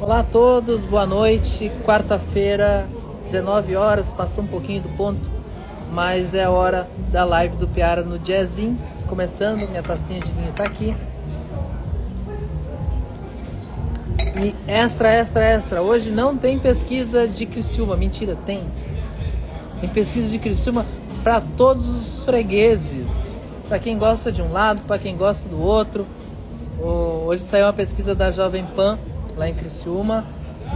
Olá a todos, boa noite. Quarta-feira, 19 horas, passou um pouquinho do ponto, mas é a hora da live do Piara no Jazzinho. Começando, minha tacinha de vinho tá aqui. E extra, hoje não tem pesquisa de Criciúma. Mentira, tem. Tem pesquisa de Criciúma para todos os fregueses. Para quem gosta de um lado, para quem gosta do outro. Hoje saiu uma pesquisa da Jovem Pan, lá em Criciúma,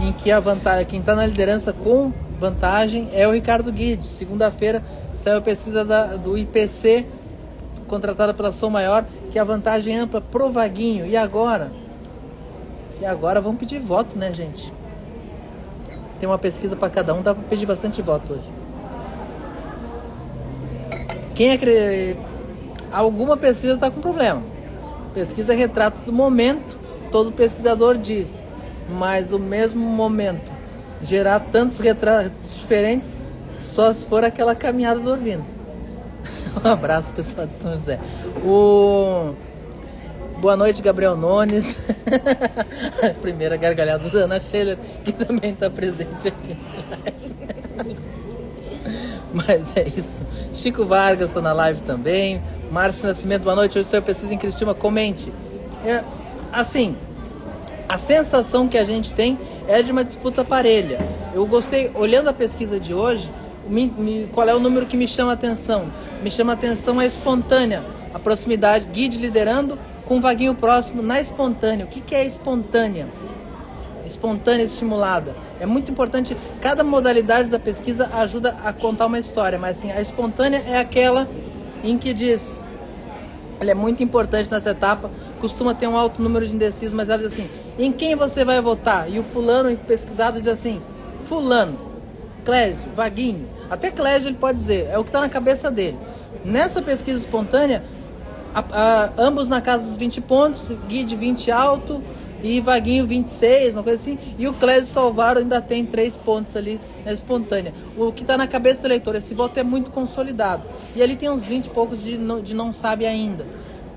em que a vantagem, quem está na liderança com vantagem é o Ricardo Guide. Segunda-feira saiu a pesquisa do IPC, contratada pela Som Maior, que é a vantagem ampla pro Vaguinho. E agora vamos pedir voto, né, gente? Tem uma pesquisa para cada um, dá para pedir bastante voto hoje. Alguma pesquisa está com problema. Pesquisa retrato do momento, todo pesquisador diz, mas o mesmo momento gerar tantos retratos diferentes só se for aquela caminhada do Orvino. Um abraço, pessoal de São José. Boa noite, Gabriel Nunes. Primeira gargalhada da Ana Scheller, que também está presente aqui. Mas é isso. Chico Vargas está na live também. Márcio Nascimento, boa noite. Hoje o senhor precisa em Criciúma, comente. Assim, a sensação que a gente tem é de uma disputa parelha. Eu gostei, olhando a pesquisa de hoje, qual é o número que me chama a atenção? Me chama a atenção a espontânea, a proximidade, Guide liderando com o Vaguinho próximo na espontânea. O que é espontânea? Espontânea estimulada. É muito importante, cada modalidade da pesquisa ajuda a contar uma história, mas assim, a espontânea é aquela em que diz, ela é muito importante nessa etapa, costuma ter um alto número de indecisos, mas ela diz assim, em quem você vai votar? E o fulano pesquisado diz assim, fulano, Clésio, Vaguinho, até Clésio ele pode dizer, é o que está na cabeça dele. Nessa pesquisa espontânea, ambos na casa dos 20 pontos, Guide 20 alto, e Vaguinho 26, uma coisa assim, e o Clésio Salvaro ainda tem 3 pontos ali na espontânea. O que está na cabeça do eleitor, esse voto é muito consolidado, e ali tem uns 20 e poucos de não sabe ainda.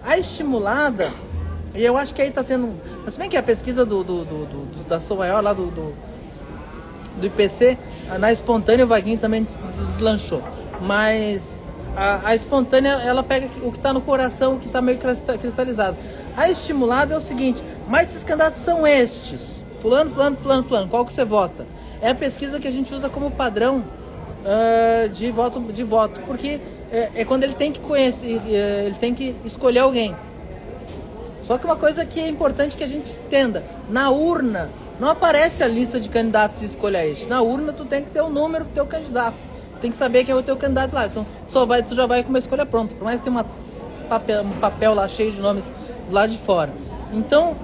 A estimulada, e eu acho que aí está tendo, mas se bem que a pesquisa da Som Maior lá do IPC, na espontânea o Vaguinho também deslanchou, mas a espontânea ela pega o que está no coração, o que está meio cristalizado. A estimulada é o seguinte, mas se os candidatos são estes, fulano, qual que você vota? É a pesquisa que a gente usa como padrão de voto, porque é quando ele tem que conhecer, ele tem que escolher alguém. Só que uma coisa que é importante que a gente entenda, na urna não aparece a lista de candidatos e escolha este. Na urna tu tem que ter o número do teu candidato, tem que saber quem é o teu candidato lá, então tu já vai com uma escolha pronta, por mais que tenha um papel lá cheio de nomes do lado de fora. Então,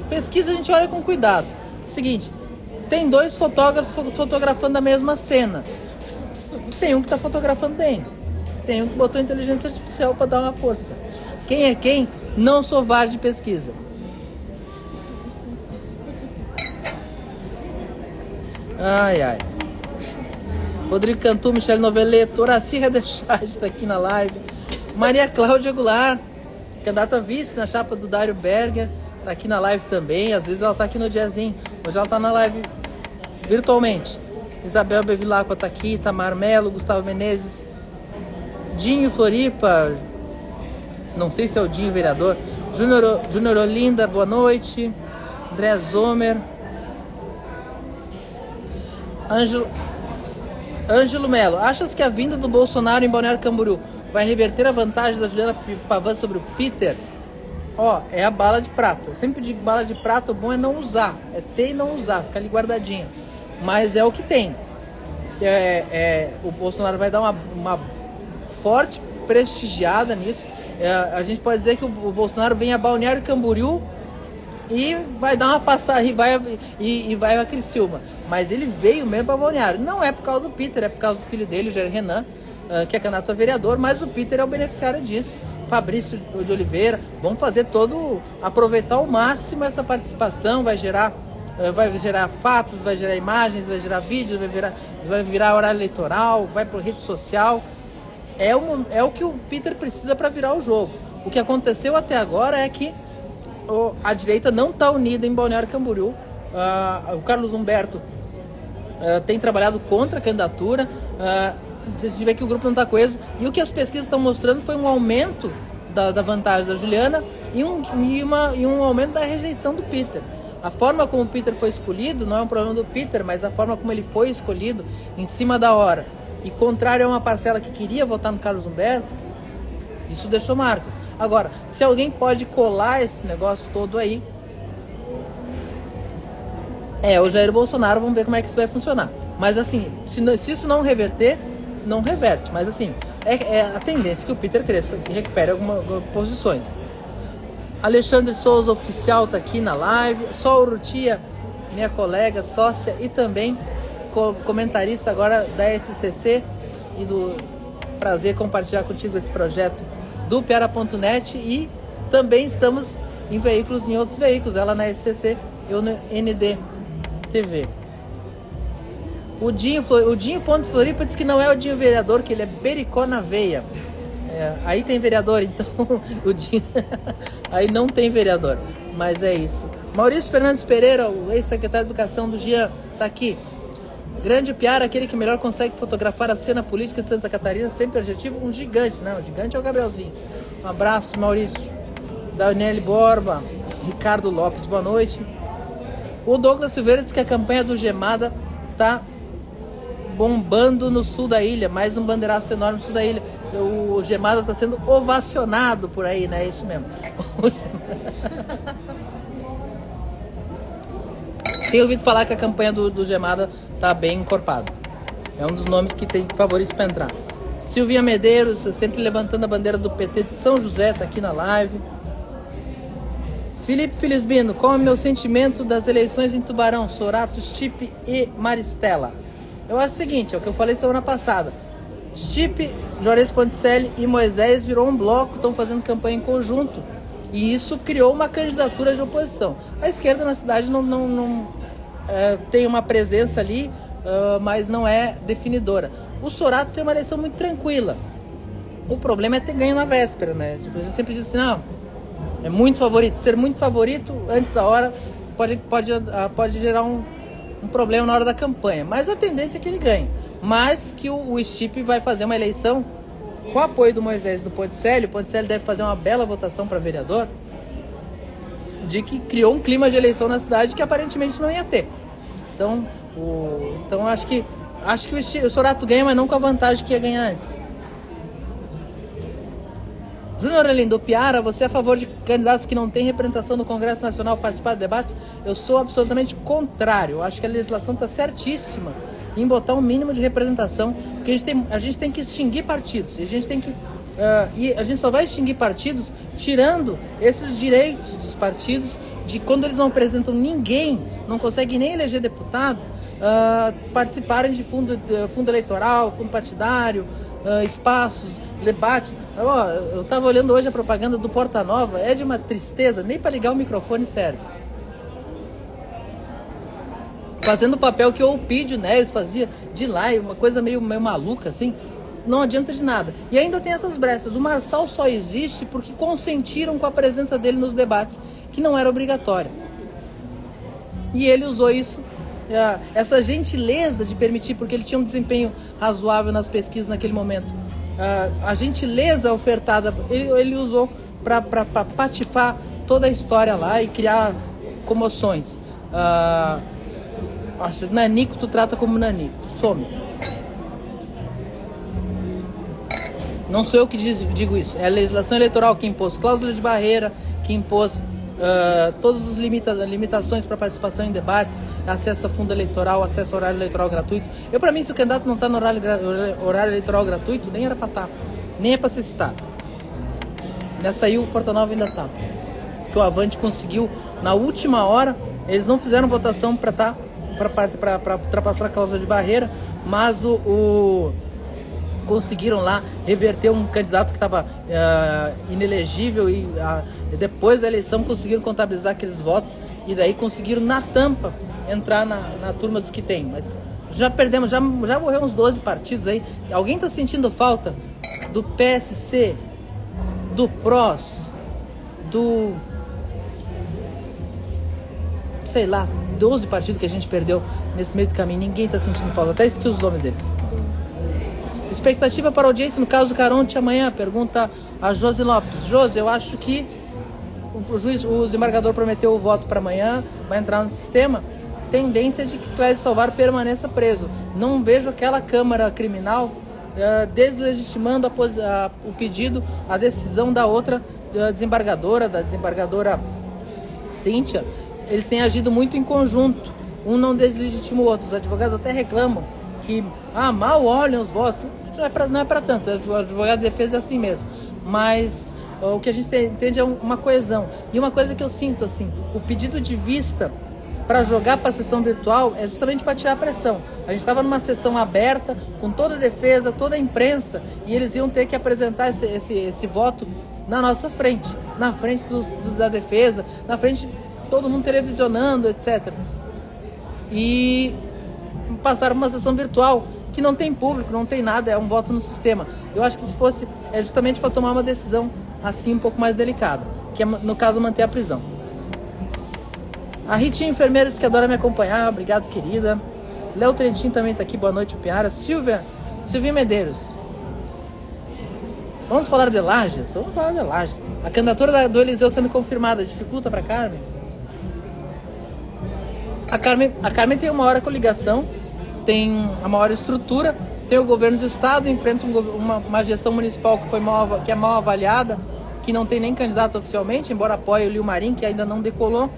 pesquisa a gente olha com cuidado. Seguinte, tem 2 fotógrafos fotografando a mesma cena. Tem um que está fotografando bem, tem um que botou inteligência artificial para dar uma força. Quem é quem? Não sou VAR de pesquisa. Ai. Rodrigo Cantu, Michele Noveleto, Horaci Redechage está aqui na live. Maria Cláudia Goulart, candidata vice na chapa do Dário Berger, está aqui na live também. Às vezes ela está aqui no Jazzinho, hoje ela está na live virtualmente. Isabel Bevilacqua está aqui, Tamar Melo, Gustavo Menezes, Dinho Floripa, não sei se é o Dinho vereador, Júnior Olinda, boa noite, André Zomer, Ângelo Melo, achas que a vinda do Bolsonaro em Balneário Camboriú vai reverter a vantagem da Juliana Pavan sobre o Peter? É a bala de prata. Eu sempre digo bala de prata, o bom é não usar. É ter e não usar, fica ali guardadinha. Mas é o que tem. O Bolsonaro vai dar uma forte prestigiada nisso. A gente pode dizer que o Bolsonaro vem a Balneário Camboriú e vai dar uma passada e vai a Criciúma. Mas ele veio mesmo para Balneário. Não é por causa do Peter, é por causa do filho dele, o Jair Renan, que é candidato a vereador, mas o Peter é o beneficiário disso. Fabrício de Oliveira, vamos fazer aproveitar ao máximo essa participação, vai gerar fatos, vai gerar imagens, vai gerar vídeos, vai virar horário eleitoral, vai por rede social. É o que o Peter precisa para virar o jogo. O que aconteceu até agora é que a direita não está unida em Balneário Camboriú o Carlos Humberto tem trabalhado contra a candidatura. A gente vê que o grupo não está coeso, e o que as pesquisas estão mostrando foi um aumento da vantagem da Juliana e um aumento da rejeição do Peter. A forma como o Peter foi escolhido não é um problema do Peter, mas a forma como ele foi escolhido em cima da hora, e contrário a uma parcela que queria votar no Carlos Humberto, isso deixou marcas. Agora, se alguém pode colar esse negócio todo aí, o Jair Bolsonaro. Vamos ver como é que isso vai funcionar. Mas assim, se isso não reverter, não reverte. Mas assim, é a tendência que o Peter cresça e recupere algumas posições. Alexandre Souza Oficial está aqui na live. Sol Rutia, minha colega, sócia e também comentarista agora da SCC, e do prazer compartilhar contigo esse projeto do Piara.net, e também estamos em veículos, em outros veículos, ela na SCC, eu no ND TV. O Dinho Ponto Floripa diz que não é o Dinho vereador, que ele é bericó na veia. Aí tem vereador, então o Dinho aí não tem vereador, mas é isso. Maurício Fernandes Pereira, o ex-secretário de Educação do Jean, está aqui. Grande Piara, aquele que melhor consegue fotografar a cena política de Santa Catarina, sempre adjetivo, um gigante. Não, o gigante é o Gabrielzinho. Um abraço, Maurício. Daniele Borba, Ricardo Lopes, boa noite. O Douglas Silveira diz que a campanha do Gemada tá bombando no sul da ilha, mais um bandeiraço enorme no sul da ilha. O Gemada tá sendo ovacionado por aí, né? É isso mesmo. Tenho ouvido falar que a campanha do Gemada tá bem encorpada. É um dos nomes que tem favoritos para entrar. Silvia Medeiros, sempre levantando a bandeira do PT de São José, tá aqui na live. Felipe Felisbino, qual é o meu sentimento das eleições em Tubarão, Sorato, Stipe e Maristela? Eu acho o seguinte, é o que eu falei semana passada. Stipe, Juarez Ponticelli e Moisés virou um bloco, estão fazendo campanha em conjunto. E isso criou uma candidatura de oposição. A esquerda na cidade não tem uma presença ali, mas não é definidora. O Sorato tem uma eleição muito tranquila. O problema é ter ganho na véspera, né? Tipo, eu sempre disse assim, não, é muito favorito. Ser muito favorito antes da hora pode gerar um problema na hora da campanha. Mas a tendência é que ele ganhe. Mas que o Stipe vai fazer uma eleição com o apoio do Moisés e do Ponticelli. O Ponticelli deve fazer uma bela votação para vereador, de que criou um clima de eleição na cidade que aparentemente não ia ter. Então acho que o Sorato ganha, mas não com a vantagem que ia ganhar antes. Júnior Lindo, Piara, você é a favor de candidatos que não têm representação no Congresso Nacional participar de debates? Eu sou absolutamente contrário. Eu acho que a legislação está certíssima em botar um mínimo de representação, porque a gente tem que extinguir partidos. E a gente só vai extinguir partidos tirando esses direitos dos partidos, de quando eles não apresentam ninguém, não conseguem nem eleger deputado, participarem de fundo eleitoral, fundo partidário, espaços, debate. Eu estava olhando hoje a propaganda do Porta Nova, é de uma tristeza, nem para ligar o microfone serve. Fazendo o papel que o Elpidio Neves fazia de lá, uma coisa meio maluca assim, não adianta de nada. E ainda tem essas brechas. O Marçal só existe porque consentiram com a presença dele nos debates, que não era obrigatória. E ele usou isso, essa gentileza de permitir, porque ele tinha um desempenho razoável nas pesquisas naquele momento. A gentileza ofertada, ele usou para patifar toda a história lá e criar comoções. Acho que Nanico tu trata como Nanico, some. Não sou eu que digo isso, é a legislação eleitoral que impôs cláusula de barreira, que impôs todas as limitações para participação em debates, acesso a fundo eleitoral, acesso a horário eleitoral gratuito. Para mim, se o candidato não está no horário eleitoral gratuito, nem era para estar, nem é para ser citado. Nessa aí o Porta Nova ainda está, porque o Avante conseguiu, na última hora, eles não fizeram votação para ultrapassar a cláusula de barreira, mas conseguiram lá reverter um candidato que estava inelegível e depois da eleição conseguiram contabilizar aqueles votos e daí conseguiram na tampa entrar na turma dos que tem. Mas já perdemos, já morreu uns 12 partidos aí. Alguém está sentindo falta do PSC, do PROS, do sei lá, 12 partidos que a gente perdeu nesse meio do caminho, ninguém está sentindo falta, até esqueci os nomes deles. Expectativa para a audiência no caso do Caronte amanhã, pergunta a Josi Lopes. Josi, eu acho que o desembargador prometeu o voto para amanhã, vai entrar no sistema, tendência de que Clédio Salvar permaneça preso. Não vejo aquela Câmara Criminal deslegitimando o pedido, a decisão da outra desembargadora, da desembargadora Cíntia. Eles têm agido muito em conjunto, um não deslegitima o outro. Os advogados até reclamam que mal olham os votos, não é para tanto, o advogado de defesa é assim mesmo, mas o que a gente entende é uma coesão. E uma coisa que eu sinto, assim, o pedido de vista para jogar para a sessão virtual é justamente para tirar a pressão. A gente estava numa sessão aberta, com toda a defesa, toda a imprensa, e eles iam ter que apresentar esse voto na nossa frente, na frente da defesa, na frente de todo mundo televisionando, etc. E passaram uma sessão virtual que não tem público, não tem nada, é um voto no sistema. Eu acho que se fosse, é justamente para tomar uma decisão assim um pouco mais delicada, que é, no caso, manter a prisão. A Ritinha Enfermeira disse que adora me acompanhar, obrigado, querida. Léo Trentin também está aqui, boa noite, Piara. Silvia Medeiros. Vamos falar de Lages? Vamos falar de Lages. A candidatura do Eliseu sendo confirmada, dificulta para Carmen? A Carmen tem uma maior coligação, tem a maior estrutura, tem o governo do estado, enfrenta uma gestão municipal que é mal avaliada, que não tem nem candidato oficialmente, embora apoie o Lio Marim, que ainda não decolou.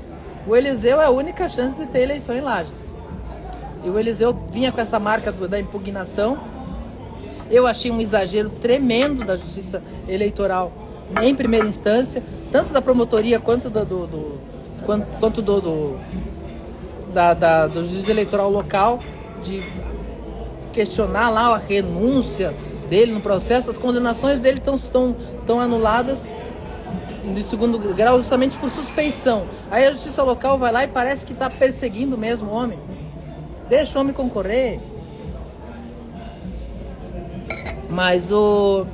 O Eliseu é a única chance de ter eleição em Lages. E o Eliseu vinha com essa marca da impugnação. Eu achei um exagero tremendo da Justiça Eleitoral em primeira instância, tanto da promotoria quanto do juiz eleitoral local, de questionar lá a renúncia dele no processo. As condenações dele estão anuladas de segundo grau justamente por suspeição. Aí a justiça local vai lá e parece que está perseguindo mesmo o homem. Deixa o homem concorrer.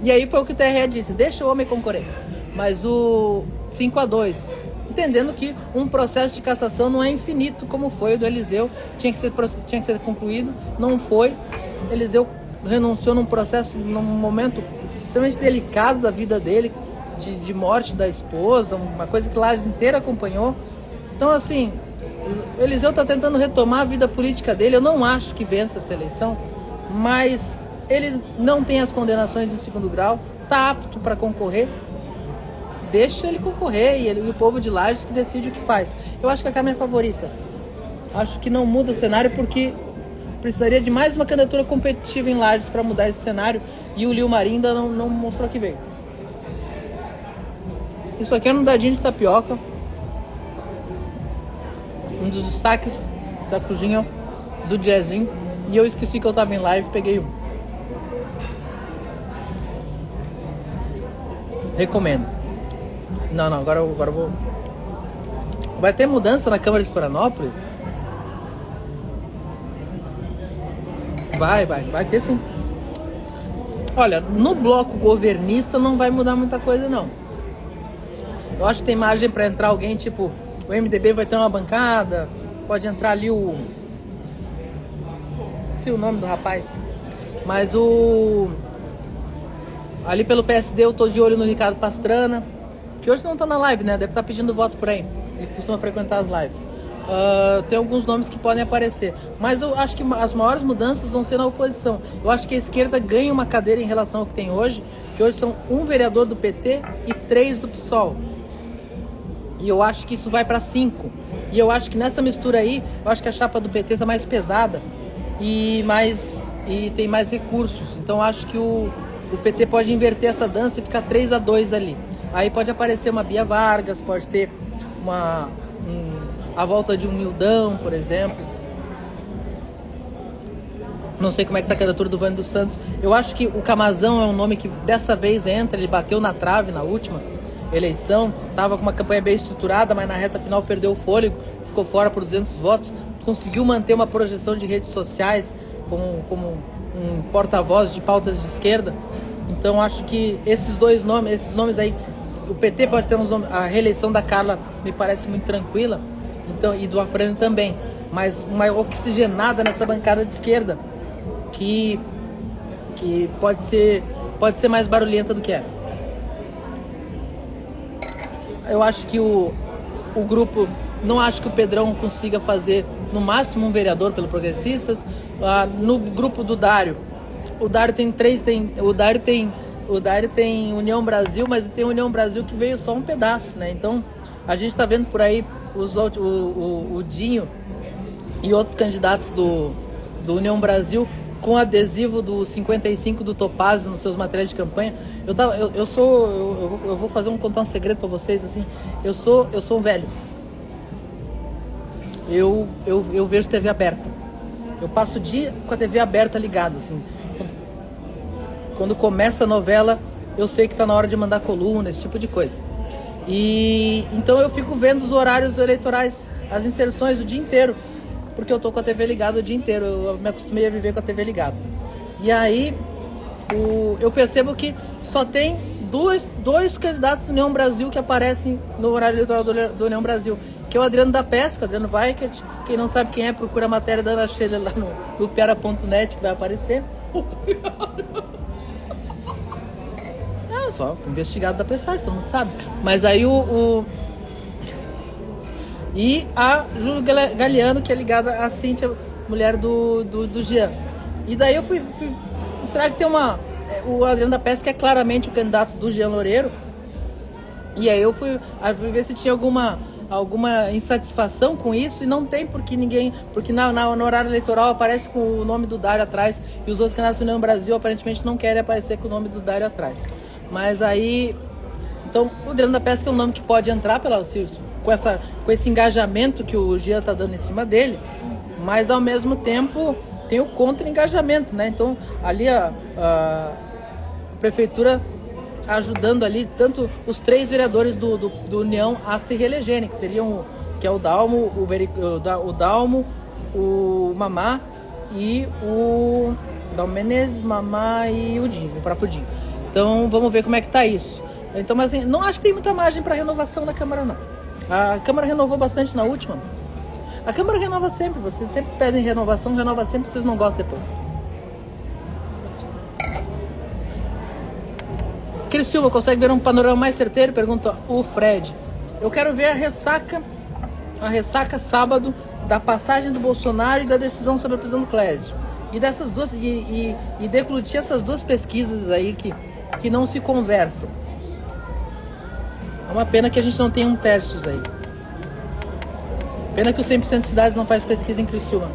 E aí foi o que o TRE disse, deixa o homem concorrer. Mas o 5-2, entendendo que um processo de cassação não é infinito, como foi o do Eliseu, tinha que ser concluído, não foi. Eliseu renunciou num processo, num momento extremamente delicado da vida dele, de morte da esposa, uma coisa que Lages inteira acompanhou. Então, assim, o Eliseu está tentando retomar a vida política dele. Eu não acho que vença essa eleição, mas ele não tem as condenações em segundo grau, está apto para concorrer. Deixa ele concorrer e o povo de Lages que decide o que faz. Eu acho que a Carmen é a favorita. Acho que não muda o cenário porque precisaria de mais uma candidatura competitiva em Lages para mudar esse cenário, e o Lio Marim ainda não mostrou que veio. Isso aqui é um dadinho de tapioca, um dos destaques da cozinha do Jazzinho, e eu esqueci que eu estava em live, peguei um. Recomendo. Não, agora eu vou. Vai ter mudança na Câmara de Florianópolis? Vai ter sim. Olha, no bloco governista não vai mudar muita coisa, não. Eu acho que tem margem para entrar alguém, tipo, o MDB vai ter uma bancada, pode entrar ali esqueci o nome do rapaz, mas ali pelo PSD eu tô de olho no Ricardo Pastrana, que hoje não tá na live, né? Deve estar pedindo voto por aí. Ele costuma frequentar as lives. Tem alguns nomes que podem aparecer, mas eu acho que as maiores mudanças vão ser na oposição. Eu acho que a esquerda ganha uma cadeira em relação ao que tem hoje, que hoje são um vereador do PT e 3 do PSOL. E eu acho que isso vai para 5. E eu acho que nessa mistura aí, eu acho que a chapa do PT tá mais pesada e tem mais recursos. Então eu acho que o PT pode inverter essa dança e ficar 3-2 ali. Aí pode aparecer uma Bia Vargas, pode ter a volta de um Nildão, por exemplo. Não sei como é que tá a candidatura do Vânio dos Santos. Eu acho que o Camazão é um nome que dessa vez entra, ele bateu na trave na última eleição, estava com uma campanha bem estruturada, mas na reta final perdeu o fôlego, ficou fora por 200 votos, conseguiu manter uma projeção de redes sociais como um porta-voz de pautas de esquerda. Então acho que esses nomes aí, o PT pode ter uns nomes, a reeleição da Carla me parece muito tranquila, então, e do Afrânio também, mas uma oxigenada nessa bancada de esquerda que pode ser mais barulhenta do que é. Eu acho que o grupo, não acho que o Pedrão consiga fazer no máximo um vereador pelo Progressistas. No grupo do Dário, o Dário tem União Brasil, mas tem União Brasil que veio só um pedaço, né? Então a gente está vendo por aí o Dinho e outros candidatos do União Brasil com adesivo do 55 do Topazio nos seus materiais de campanha. Eu vou contar um segredo para vocês, assim. Eu sou um velho. Eu vejo TV aberta. Eu passo o dia com a TV aberta ligada, assim. Quando começa a novela, eu sei que tá na hora de mandar coluna, esse tipo de coisa. E então eu fico vendo os horários eleitorais, as inserções o dia inteiro, porque eu tô com a TV ligada o dia inteiro. Eu me acostumei a viver com a TV ligada. E aí eu percebo que só tem dois candidatos do União Brasil que aparecem no horário eleitoral do União Brasil, que é o Adriano da Pesca, Adriano Weikert. Quem não sabe quem é, procura a matéria da Ana Sheila lá no piara.net, que vai aparecer. Não, só investigado da Pressagem, todo mundo sabe. Mas aí e a Júlia Galiano, que é ligada à Cíntia, mulher do Jean. E daí eu fui será que tem o Adriano da Pesca é claramente o candidato do Jean Loureiro? E aí eu fui ver se tinha alguma insatisfação com isso, e não tem, porque no horário eleitoral aparece com o nome do Dário atrás, e os outros candidatos do União Brasil aparentemente não querem aparecer com o nome do Dário atrás. Mas aí, então, o Adriano da Pesca é um nome que pode entrar com esse engajamento que o Jean está dando em cima dele, mas ao mesmo tempo tem o contra-engajamento, né? Então ali a prefeitura ajudando ali tanto os 3 vereadores do União a se reelegerem, que é o Dalmo, o Mamá e o Dalmo Menezes, Mamá e o Dinho, o próprio Dinho. Então vamos ver como é que tá isso. Então, mas assim, não acho que tem muita margem para renovação na Câmara, não. A Câmara renovou bastante na última. A Câmara renova sempre, vocês sempre pedem renovação, renova sempre, vocês não gostam depois. Criciúma, consegue ver um panorama mais certeiro? Pergunta o Fred. Eu quero ver a ressaca sábado da passagem do Bolsonaro e da decisão sobre a prisão do Clésio. E dessas duas, e deglutir essas duas pesquisas aí que não se conversam. É uma pena que a gente não tenha um Tércios aí. Pena que o 100% de cidades não faz pesquisa em Criciúma.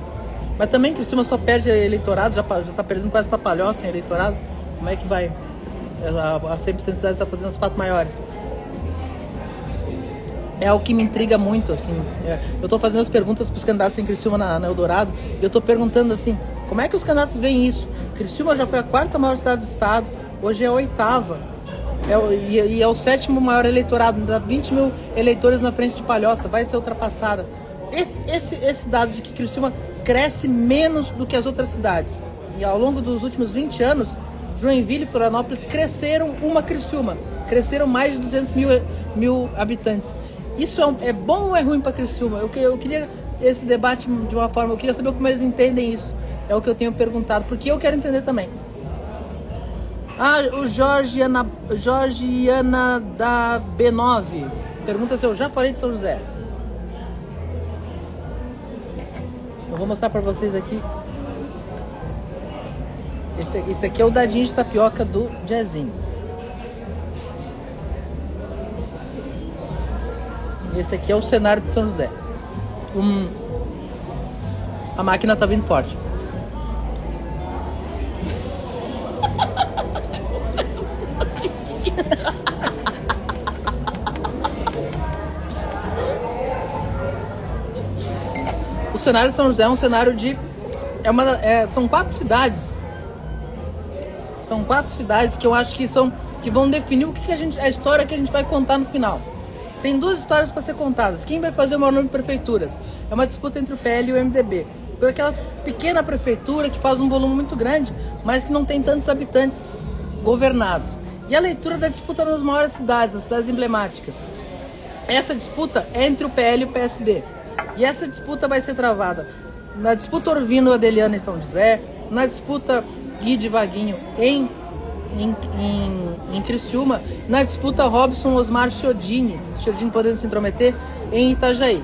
Mas também Criciúma só perde eleitorado, já tá perdendo quase pra Palhoça em eleitorado. Como é que vai? A 100% de cidades está fazendo as 4 maiores. É algo que me intriga muito, assim. Eu tô fazendo as perguntas pros candidatos em Criciúma na Eldorado, e eu tô perguntando assim, como é que os candidatos veem isso? Criciúma já foi a 4ª maior cidade do estado, hoje é a 8ª. E é o 7º maior eleitorado, dá 20 mil eleitores na frente de Palhoça, vai ser ultrapassada. Esse dado de que Criciúma cresce menos do que as outras cidades, e ao longo dos últimos 20 anos, Joinville e Florianópolis cresceram Criciúma, cresceram mais de 200 mil habitantes. Isso é bom ou é ruim para Criciúma? Eu queria esse debate de uma forma, eu queria saber como eles entendem isso. É o que eu tenho perguntado, porque eu quero entender também. O Jorgiana da B9 pergunta se eu já falei de São José. Eu vou mostrar para vocês aqui. Esse aqui é o dadinho de tapioca do Jezinho. Esse aqui é o cenário de São José. A máquina tá vindo forte. O cenário de São José é um cenário de... são 4 cidades. São 4 cidades que eu acho que vão definir a história que a gente vai contar no final. Tem 2 histórias para ser contadas. Quem vai fazer o maior número de prefeituras? É uma disputa entre o PL e o MDB. Por aquela pequena prefeitura que faz um volume muito grande, mas que não tem tantos habitantes governados. E a leitura da disputa nas maiores cidades, as cidades emblemáticas. Essa disputa é entre o PL e o PSD. E essa disputa vai ser travada na disputa Orvino Adeliano em São José, na disputa Gui de Vaguinho em Criciúma, na disputa Robson Osmar Chiodini podendo se intrometer em Itajaí.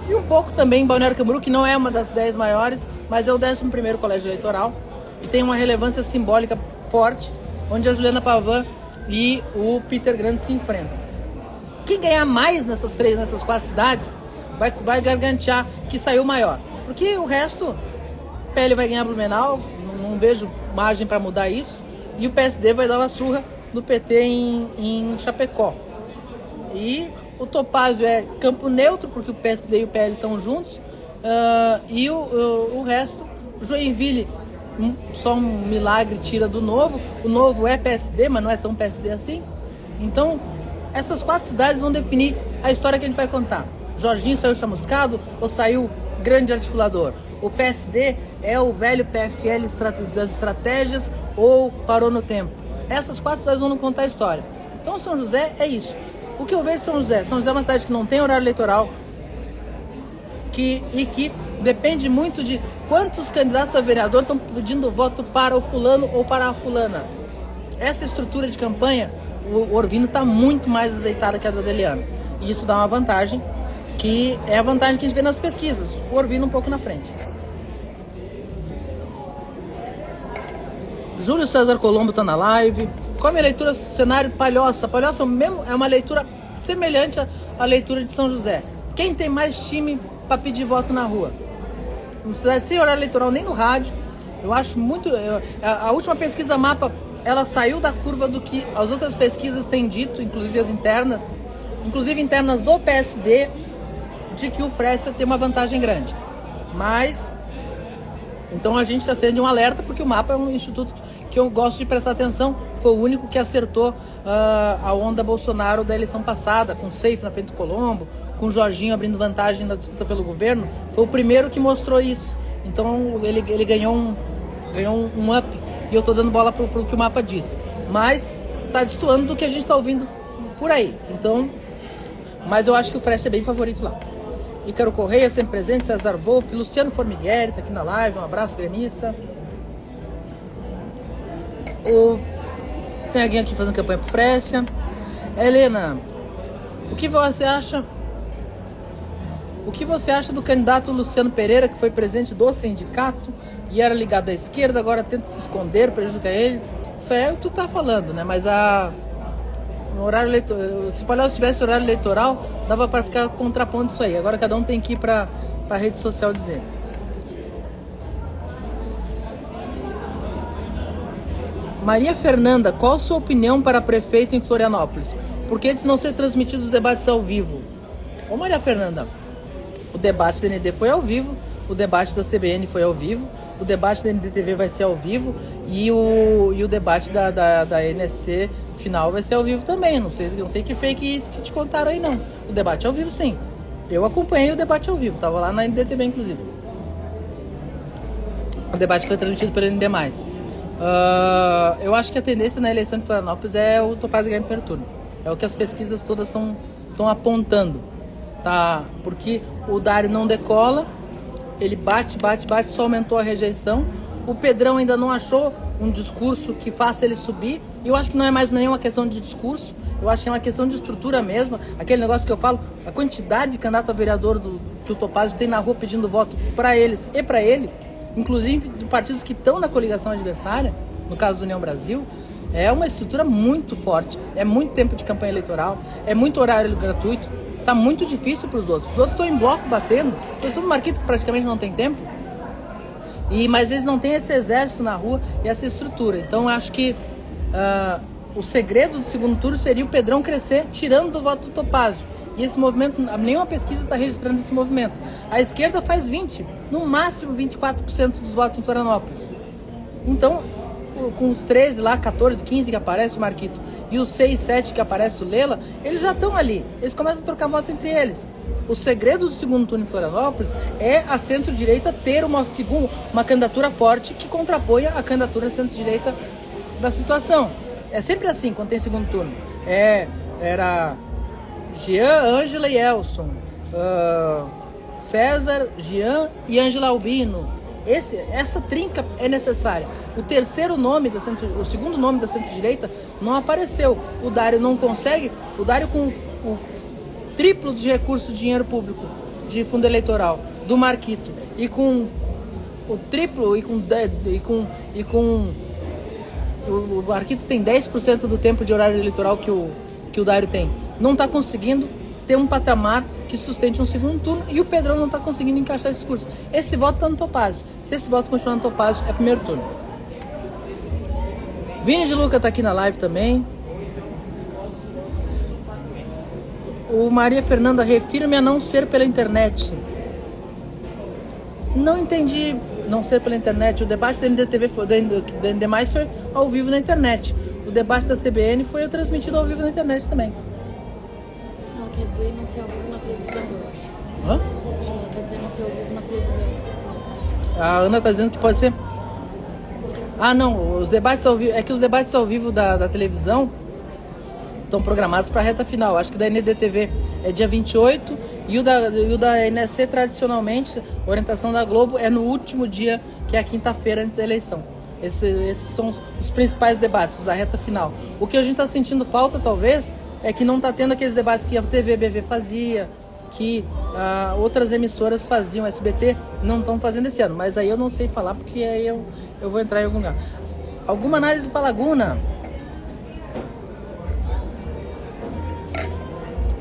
E um pouco também em Balneário Camboriú, que não é uma das 10 maiores, mas é o 11º colégio eleitoral e tem uma relevância simbólica forte, onde a Juliana Pavan e o Peter Grande se enfrentam. Quem ganhar mais nessas 4 cidades vai gargantear que saiu maior. Porque o resto, PL vai ganhar Blumenau, não vejo margem para mudar isso, e o PSD vai dar uma surra no PT em Chapecó. E o Topázio é campo neutro, porque o PSD e o PL estão juntos, e o resto, Joinville, só um milagre tira do Novo. O Novo é PSD, mas não é tão PSD assim. Então, essas 4 cidades vão definir a história que a gente vai contar. Jorginho saiu chamuscado ou saiu grande articulador? O PSD é o velho PFL das estratégias ou parou no tempo? Essas 4 cidades vão contar a história. Então São José é isso. O que eu vejo de São José? São José é uma cidade que não tem horário eleitoral e que depende muito de quantos candidatos a vereador estão pedindo voto para o fulano ou para a fulana. Essa estrutura de campanha, o Orvino está muito mais azeitada que a da Adeliano. E isso dá uma vantagem, que é a vantagem que a gente vê nas pesquisas. O Orvino um pouco na frente. Júlio César Colombo está na live. Qual a minha leitura do cenário? Palhoça. Palhoça é uma leitura semelhante à leitura de São José. Quem tem mais time para pedir voto na rua? Uma cidade sem horário eleitoral nem no rádio. Eu acho muito... A última pesquisa Mapa, ela saiu da curva do que as outras pesquisas têm dito, inclusive as internas, inclusive internas do PSD, de que o Fresta tem uma vantagem grande. Mas, então a gente acende um alerta, porque o Mapa é um instituto que eu gosto de prestar atenção. Foi o único que acertou a onda Bolsonaro da eleição passada, com o Seif na frente do Colombo, com o Jorginho abrindo vantagem na disputa pelo governo. Foi o primeiro que mostrou isso. Então ele ganhou um up, e eu estou dando bola para o que o Mapa diz. Mas está destoando do que a gente está ouvindo por aí. Então, mas eu acho que o Fresta é bem favorito lá. Ícaro Correia, sempre presente, César Wolff, Luciano Formigueri está aqui na live, um abraço, gremista. Tem alguém aqui fazendo campanha pro Fresta. Helena, o que você acha do candidato Luciano Pereira, que foi presidente do sindicato e era ligado à esquerda, agora tenta se esconder, prejudicar ele? Isso é o que tu tá falando, né? Mas no horário eleitoral, se o Palhoça tivesse horário eleitoral, dava para ficar contrapondo isso aí. Agora cada um tem que ir para a rede social dizer. Maria Fernanda, qual a sua opinião para prefeito em Florianópolis? Por que eles não ser transmitidos os debates ao vivo? Ô Maria Fernanda, o debate da ND foi ao vivo, o debate da CBN foi ao vivo, o debate da NDTV vai ser ao vivo e o debate da NSC final vai ser ao vivo também. Não sei que fake isso que te contaram aí, não. O debate é ao vivo, sim. Eu acompanhei o debate ao vivo, tava lá na NDTV, inclusive. O debate foi transmitido pelo ND+. Eu acho que a tendência na eleição de Florianópolis é o Topázio ganhar em primeiro turno. É o que as pesquisas todas estão apontando, tá? Porque o Dário não decola, ele bate, só aumentou a rejeição. O Pedrão ainda não achou um discurso que faça ele subir. E eu acho que não é mais nenhuma questão de discurso, eu acho que é uma questão de estrutura mesmo. Aquele negócio que eu falo, a quantidade de candidato a vereador que o Topázio tem na rua pedindo voto para eles e para ele, inclusive de partidos que estão na coligação adversária, no caso do União Brasil, é uma estrutura muito forte. É muito tempo de campanha eleitoral, é muito horário gratuito, tá muito difícil para os outros. Os outros estão em bloco batendo, o Marquito praticamente não tem tempo, mas eles não têm esse exército na rua e essa estrutura. Então eu acho que o segredo do segundo turno seria o Pedrão crescer, tirando do voto do Topázio. E esse movimento, nenhuma pesquisa está registrando esse movimento. A esquerda faz 20%, no máximo 24% dos votos em Florianópolis. Então, com os 13 lá, 14, 15 que aparece o Marquito e os 6, 7 que aparece o Lela, eles já estão ali. Eles começam a trocar voto entre eles. O segredo do segundo turno em Florianópolis é a centro-direita ter uma candidatura forte que contraponha a candidatura centro-direita da situação. É sempre assim quando tem segundo turno. Era Jean, Ângela e Elson, César, Jean e Ângela Albino. Essa trinca é necessária. O segundo nome da centro-direita não apareceu. O Dário não consegue. O Dário com o triplo de recurso de dinheiro público de fundo eleitoral do Marquito e com o triplo o Marquito tem 10% do tempo de horário eleitoral que o Dário tem. Não está conseguindo ter um patamar que sustente um segundo turno e o Pedrão não está conseguindo encaixar esse discurso. Esse voto está no Topázio. Se esse voto continuar no Topázio, é primeiro turno. Vini de Luca está aqui na live também. O Maria Fernanda, refiro-me a não ser pela internet. Não entendi não ser pela internet. O debate da NDTV da ND+, foi ao vivo na internet. O debate da CBN foi transmitido ao vivo na internet também. Não quer dizer não ser ao vivo na televisão, eu acho. Hã? Acho que não quer dizer não ser ao vivo na televisão. A Ana está dizendo que pode ser. Ah, não. Os debates ao vivo. É que os debates ao vivo da televisão estão programados para a reta final. Acho que da NDTV é dia 28 e o da NSC, tradicionalmente, a orientação da Globo é no último dia, que é a quinta-feira antes da eleição. Esses são os principais debates, os da reta final. O que a gente está sentindo falta, talvez, é que não está tendo aqueles debates que a TVBV fazia, que outras emissoras faziam, SBT não estão fazendo esse ano. Mas aí eu não sei falar, porque aí eu vou entrar em algum lugar. Alguma análise para Laguna?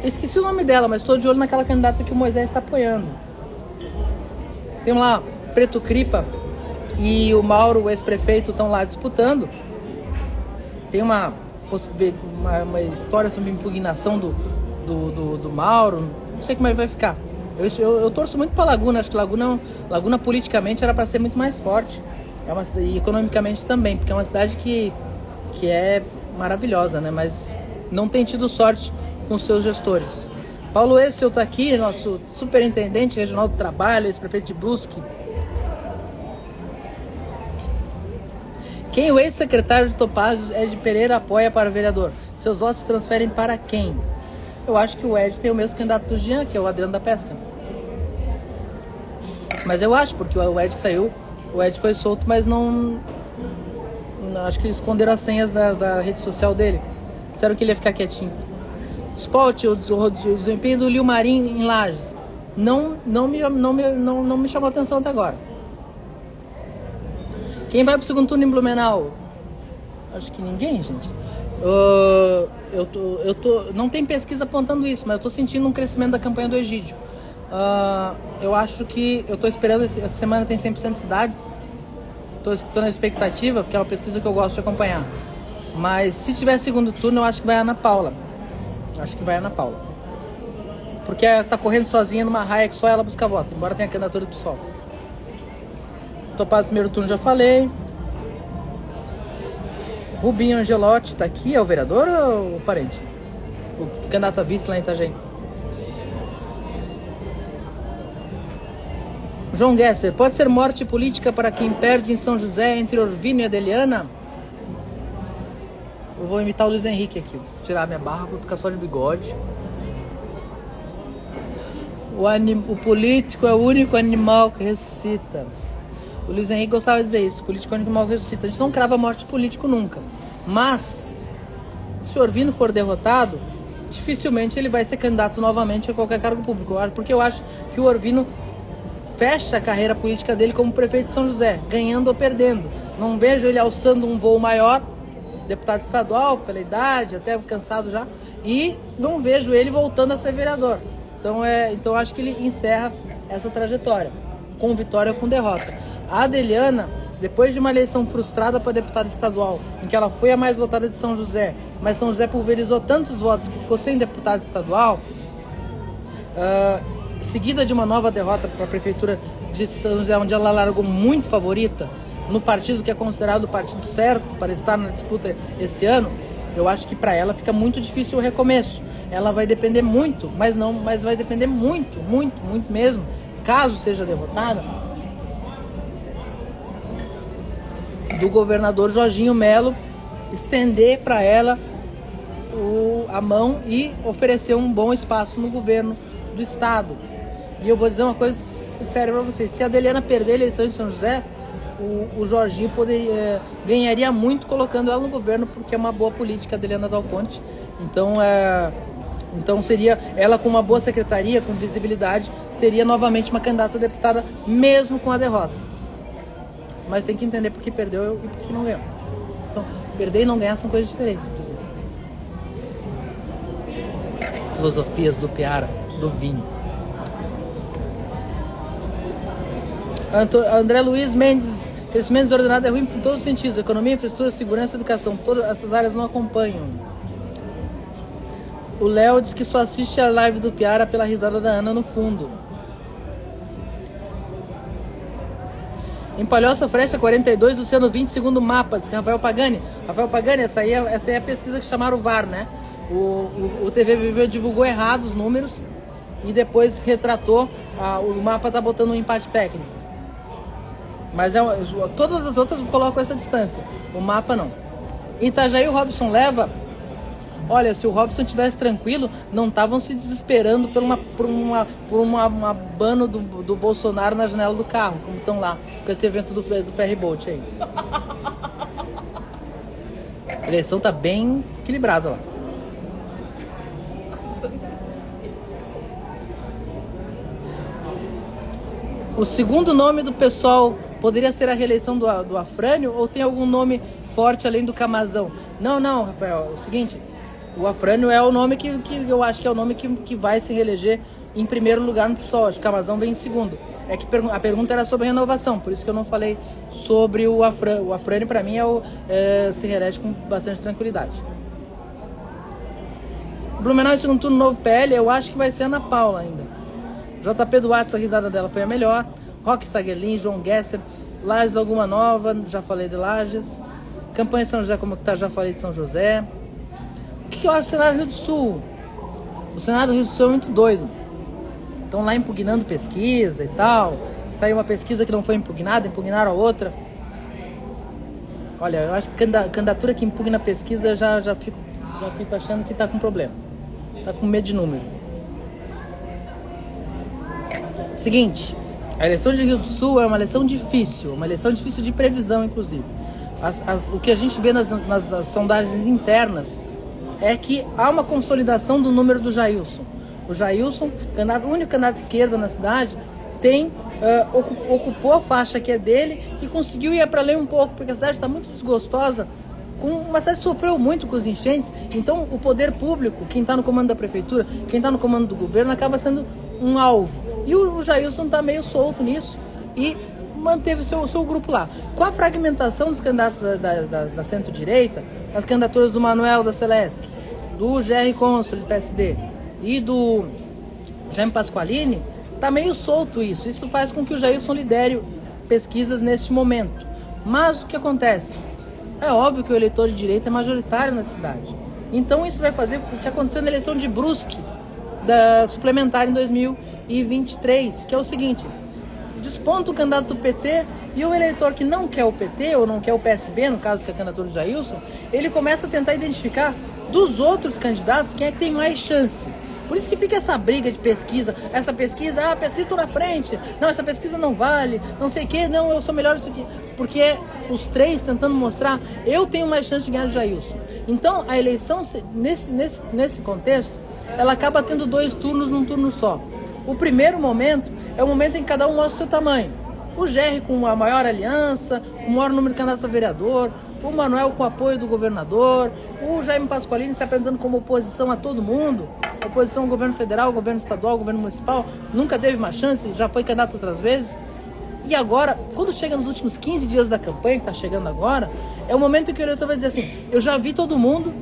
Esqueci o nome dela, mas estou de olho naquela candidata que o Moisés está apoiando. Tem lá Preto Cripa e o Mauro, o ex-prefeito, estão lá disputando. Tem uma história sobre impugnação do Mauro. Não sei como é que vai ficar. Eu torço muito para Laguna. Acho que Laguna politicamente era para ser muito mais forte. E economicamente também, porque é uma cidade que é maravilhosa, né? Mas não tem tido sorte com seus gestores. Paulo Essel está aqui, nosso superintendente regional do trabalho, ex-prefeito de Brusque. Quem o ex-secretário de Topázio Ed Pereira apoia para vereador? Seus votos se transferem para quem? Eu acho que o Ed tem o mesmo candidato do Jean, que é o Adriano da Pesca. Mas eu acho, porque o Ed saiu, o Ed foi solto, mas não acho que esconderam as senhas da rede social dele. Disseram que ele ia ficar quietinho. Spot, o desempenho do Lilmarim em Lages não me chamou atenção até agora. Quem vai pro segundo turno em Blumenau? Acho que ninguém, gente. Não tem pesquisa apontando isso, mas eu tô sentindo um crescimento da campanha do Egídio. Eu acho que eu tô esperando, essa semana tem 100% de cidades. Tô na expectativa, porque é uma pesquisa que eu gosto de acompanhar. Mas se tiver segundo turno, eu acho que vai a Ana Paula. Porque tá correndo sozinha numa raia que só ela busca voto, embora tenha a candidatura do PSOL. Topado primeiro turno, já falei. Rubinho Angelotti tá aqui, é o vereador ou o parente? O candidato a vice lá em Itajaí. João Gesser, pode ser morte política para quem perde em São José entre Orvínio e Adeliana? Eu vou imitar o Luiz Henrique aqui. Vou tirar minha barba para ficar só de bigode. O político é o único animal que ressuscita. O Luiz Henrique gostava de dizer isso. O político é o único animal que ressuscita. A gente não crava a morte político nunca. Mas, se o Orvínio for derrotado, dificilmente ele vai ser candidato novamente a qualquer cargo público. Porque eu acho que o Orvínio fecha a carreira política dele como prefeito de São José, ganhando ou perdendo. Não vejo ele alçando um voo maior, deputado estadual, pela idade, até cansado já, e não vejo ele voltando a ser vereador. Então acho que ele encerra essa trajetória, com vitória ou com derrota. A Adeliana, depois de uma eleição frustrada para deputada estadual, em que ela foi a mais votada de São José, mas São José pulverizou tantos votos que ficou sem deputado estadual, seguida de uma nova derrota para a prefeitura de São José, onde ela largou muito favorita, no partido que é considerado o partido certo para estar na disputa esse ano, eu acho que para ela fica muito difícil o recomeço. Ela vai depender muito, mas vai depender muito mesmo, caso seja derrotada, do governador Jorginho Melo estender para ela a mão e oferecer um bom espaço no governo do estado. E eu vou dizer uma coisa séria para vocês. Se a Adeliana perder a eleição em São José, o Jorginho ganharia muito colocando ela no governo, porque é uma boa política a Adeliana Dal Ponte. Então seria ela com uma boa secretaria, com visibilidade, seria novamente uma candidata a deputada, mesmo com a derrota. Mas tem que entender porque perdeu e porque não ganhou. Então, perder e não ganhar são coisas diferentes, inclusive. Filosofias do Piara, do vinho. André Luiz Mendes, crescimento desordenado é ruim em todos os sentidos. Economia, infraestrutura, segurança, educação. Todas essas áreas não acompanham. O Léo diz que só assiste a live do Piara pela risada da Ana no fundo. Em Palhoça Fresta 42, Luciano 20, segundo mapa, diz que Rafael Pagani. Rafael Pagani, essa aí é a pesquisa que chamaram o VAR, né? O TVBB divulgou errado os números e depois retratou, o mapa tá botando um empate técnico. Mas todas as outras colocam essa distância. O mapa não. Em Itajaí o Robson leva. Olha, se o Robson tivesse tranquilo, não estavam se desesperando por uma bano do Bolsonaro na janela do carro, como estão lá, com esse evento do Ferryboat aí. A eleição tá bem equilibrada lá. O segundo nome do pessoal poderia ser a reeleição do Afrânio, ou tem algum nome forte além do Camazão? Não, Rafael, é o seguinte, o Afrânio é o nome que eu acho que é o nome que vai se reeleger em primeiro lugar no pessoal. Acho que o Camazão vem em segundo. É que a pergunta era sobre renovação, por isso que eu não falei sobre o Afrânio. O Afrânio, para mim, se reelege com bastante tranquilidade. Blumenau, segundo turno, novo PL, eu acho que vai ser Ana Paula ainda. JP Duarte, a risada dela foi a melhor. Roque Saguerlin, João Gesser, Lages alguma nova, já falei de Lages. Campanha de São José, como que tá, já falei de São José. O que eu acho do cenário do Rio do Sul? O cenário do Rio do Sul é muito doido. Estão lá impugnando pesquisa e tal. Saiu uma pesquisa que não foi impugnada, impugnaram a outra. Olha, eu acho que candidatura que impugna pesquisa, eu já fico achando que tá com problema. Tá com medo de número. Seguinte, a eleição de Rio do Sul é uma eleição difícil de previsão, inclusive. O que a gente vê nas sondagens internas é que há uma consolidação do número do Jailson. O Jailson, o único candidato de esquerda na cidade, ocupou a faixa que é dele e conseguiu ir para além um pouco, porque a cidade está muito desgostosa. Uma cidade que sofreu muito com os enchentes, então o poder público, quem está no comando da prefeitura, quem está no comando do governo, acaba sendo um alvo. E o Jailson está meio solto nisso e manteve seu grupo lá. Com a fragmentação dos candidatos da centro-direita, as candidaturas do Manuel da Celesc, do GR Consul, do PSD, e do Jaime Pasqualini, está meio solto isso. Isso faz com que o Jailson lidere pesquisas neste momento. Mas o que acontece? É óbvio que o eleitor de direita é majoritário na cidade. Então isso vai fazer o que aconteceu na eleição de Brusque, da suplementar em 2023, que é o seguinte: desponta o candidato do PT e o eleitor que não quer o PT ou não quer o PSB, no caso que é a candidatura do Jailson, ele começa a tentar identificar dos outros candidatos quem é que tem mais chance. Por isso que fica essa briga de pesquisa, a pesquisa está na frente, não, essa pesquisa não vale, não sei o que, não, eu sou melhor isso aqui. Porque é os três tentando mostrar, eu tenho mais chance de ganhar o Jailson. Então a eleição, nesse contexto, ela acaba tendo 2 turnos num turno só. O primeiro momento é o momento em que cada um mostra o seu tamanho. O GR com a maior aliança, com o maior número de candidatos a vereador, o Manuel com o apoio do governador, o Jaime Pasqualini se apresentando como oposição a todo mundo, oposição ao governo federal, ao governo estadual, ao governo municipal, nunca teve uma chance, já foi candidato outras vezes. E agora, quando chega nos últimos 15 dias da campanha, que está chegando agora, é o momento em que o eleitor vai dizer assim: eu já vi todo mundo,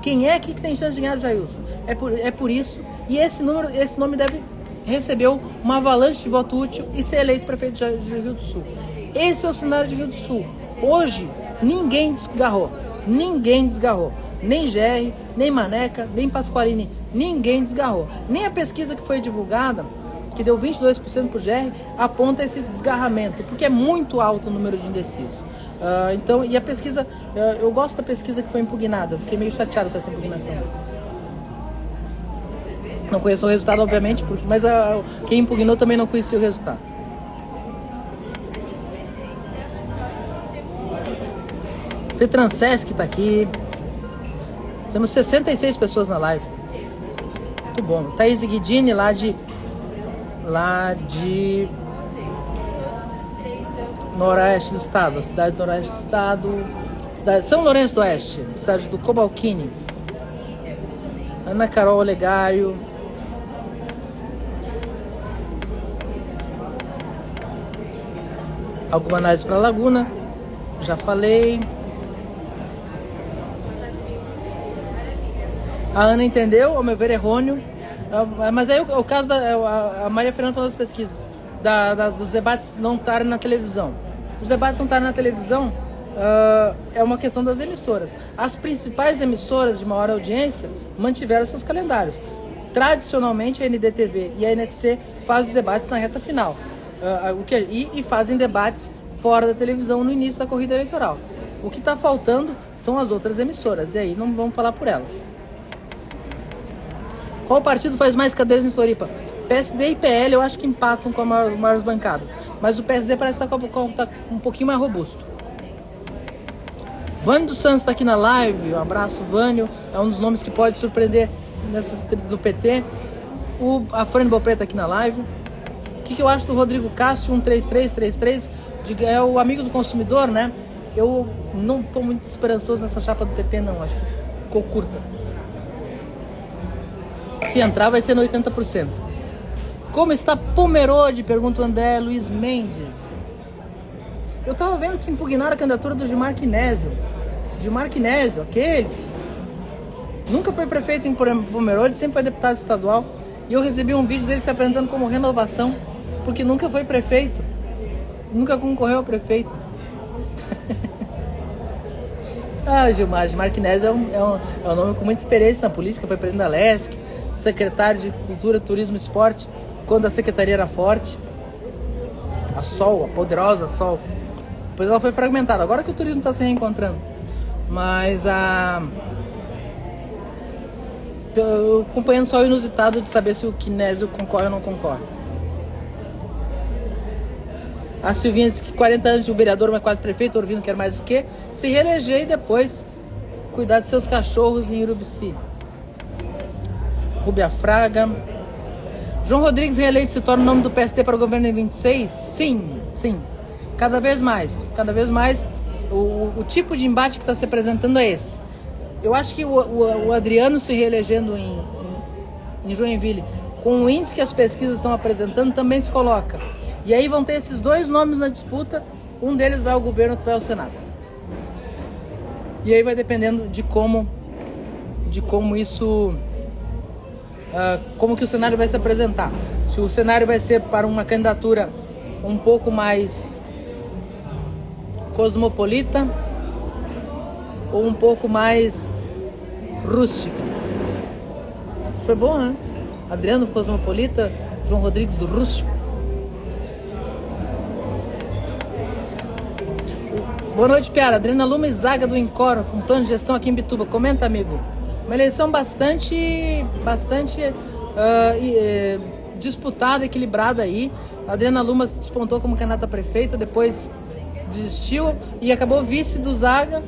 quem é que tem chance de ganhar o Jailson? É por isso, e esse nome deve receber uma avalanche de voto útil e ser eleito prefeito de Rio do Sul. Esse é o cenário de Rio do Sul. Hoje, ninguém desgarrou. Nem GR, nem Maneca, nem Pasqualini. Ninguém desgarrou. Nem a pesquisa que foi divulgada, que deu 22% para o GR, aponta esse desgarramento, porque é muito alto o número de indecisos. Então, e a pesquisa, eu gosto da pesquisa que foi impugnada, eu fiquei meio chateado com essa impugnação. Não conheço o resultado, obviamente, mas quem impugnou também não conhecia o resultado. Fetransesc tá aqui. Temos 66 pessoas na live. Muito bom. Thaís Guidini, lá de noroeste do estado, a cidade do noroeste do estado, cidade de São Lourenço do Oeste, cidade do Cobalcini. Ana Carol Olegário. Alguma análise para Laguna, já falei. A Ana entendeu, ao meu ver, errôneo. Mas aí o caso a Maria Fernanda falou das pesquisas, dos debates não estarem na televisão. Os debates não estarem na televisão é uma questão das emissoras. As principais emissoras de maior audiência mantiveram seus calendários. Tradicionalmente, a NDTV e a NSC fazem os debates na reta final. E fazem debates fora da televisão no início da corrida eleitoral. O que está faltando são as outras emissoras, e aí não vamos falar por elas. Qual partido faz mais cadeiras em Floripa? PSD e PL eu acho que empatam com as maiores bancadas, mas o PSD parece estar tá um pouquinho mais robusto. Vânio dos Santos está aqui na live, um abraço Vânio, é um dos nomes que pode surpreender do PT. A Fran Bopré está aqui na live. O que eu acho do Rodrigo Cássio, 13333, é o amigo do consumidor, né? Eu não estou muito esperançoso nessa chapa do PP não, acho que ficou curta. Se entrar vai ser no 80%. Como está Pomerode? Pergunta o André Luiz Mendes. Eu tava vendo que impugnaram a candidatura do Gilmar Quinésio. Gilmar Quinésio, aquele. Nunca foi prefeito em Pomerode, sempre foi deputado estadual. E eu recebi um vídeo dele se apresentando como renovação, porque nunca foi prefeito. Nunca concorreu a prefeito. Gilmar Quinésio é um nome com muita experiência na política, foi presidente da LESC, secretário de Cultura, Turismo e Esporte, quando a secretaria era forte. A Sol, a poderosa Sol. Depois ela foi fragmentada, agora que o turismo está se reencontrando. Mas eu acompanhando só o inusitado de saber se o Quinésio concorre ou não concorre. A Silvinha disse que 40 anos de um vereador, mas quase prefeito, Orvino quer mais o quê? Se reeleger e depois cuidar de seus cachorros em Urubici. Rúbia Fraga. João Rodrigues reeleito se torna o nome do PSD para o governo em 26? Sim. Cada vez mais. O tipo de embate que está se apresentando é esse. Eu acho que o Adriano se reelegendo em Joinville, com o índice que as pesquisas estão apresentando, também se coloca. E aí vão ter esses dois nomes na disputa, um deles vai ao governo, outro vai ao Senado. E aí vai dependendo de como isso, como que o cenário vai se apresentar. Se o cenário vai ser para uma candidatura um pouco mais cosmopolita ou um pouco mais rústica. Foi bom, né? Adriano cosmopolita, João Rodrigues do rústico. Boa noite, Piara. Adriana Luma e Zaga do Incoro, com plano de gestão aqui em Bituba. Comenta, amigo. Uma eleição bastante disputada, equilibrada aí. A Adriana Luma despontou como candidata a prefeita, depois desistiu e acabou vice do Zaga.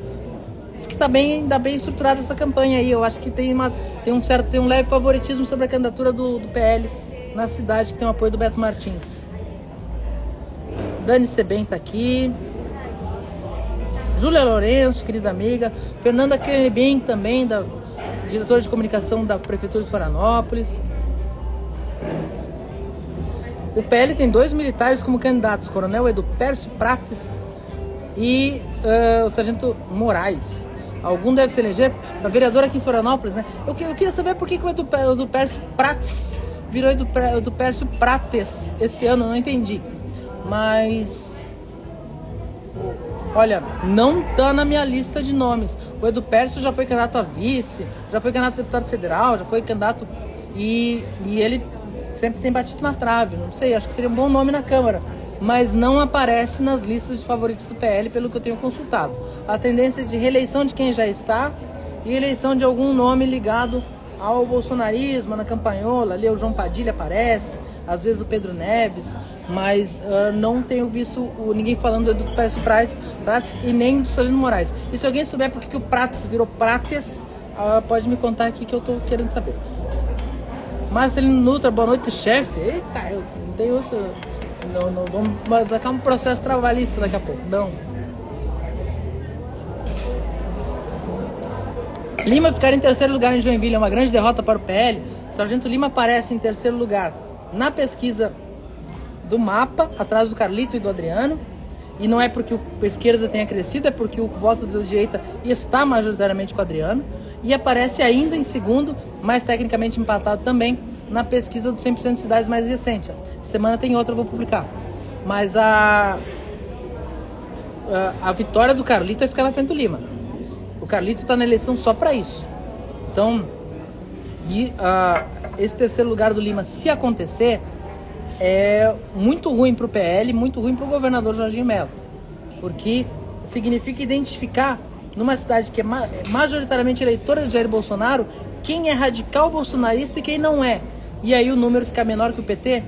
Diz que tá bem estruturada essa campanha aí. Eu acho que tem um leve favoritismo sobre a candidatura do PL na cidade, que tem o apoio do Beto Martins. Dani Sebem tá aqui. Júlia Lourenço, querida amiga. Fernanda Krebin também, diretora de comunicação da Prefeitura de Florianópolis. O PL tem 2 militares como candidatos, Coronel Edupércio Prates e o Sargento Moraes. Algum deve se eleger para vereador aqui em Florianópolis, né? Eu queria saber por que o Edupércio Prates virou Edupércio Prates esse ano, não entendi. Mas olha, não tá na minha lista de nomes. O Edupércio já foi candidato a vice, já foi candidato a deputado federal, já foi candidato e ele sempre tem batido na trave. Não sei, acho que seria um bom nome na Câmara, mas não aparece nas listas de favoritos do PL, pelo que eu tenho consultado. A tendência é de reeleição de quem já está e eleição de algum nome ligado ao bolsonarismo, na campanhola, ali o João Padilha aparece, às vezes o Pedro Neves, mas não tenho visto ninguém falando do Pécio Prates e nem do Celino Moraes. E se alguém souber porque que o Prates virou Prates, pode me contar aqui que eu tô querendo saber. Marcelino Nutra, boa noite, chefe. Eita, eu não tenho isso. Não, vamos tacar um processo trabalhista daqui a pouco. Não. Lima ficar em terceiro lugar em Joinville é uma grande derrota para o PL. Sargento Lima aparece em terceiro lugar na pesquisa do mapa, atrás do Carlito e do Adriano. E não é porque a esquerda tenha crescido, é porque o voto da direita está majoritariamente com o Adriano. E aparece ainda em segundo, mas tecnicamente empatado também, na pesquisa do 100% de cidades mais recente. Semana tem outra, eu vou publicar. Mas a vitória do Carlito é ficar na frente do Lima. O Carlito está na eleição só para isso. Então, esse terceiro lugar do Lima, se acontecer, é muito ruim para o PL, muito ruim para o governador Jorginho Mello. Porque significa identificar, numa cidade que é majoritariamente eleitora de Jair Bolsonaro, quem é radical bolsonarista e quem não é. E aí o número fica menor que o PT.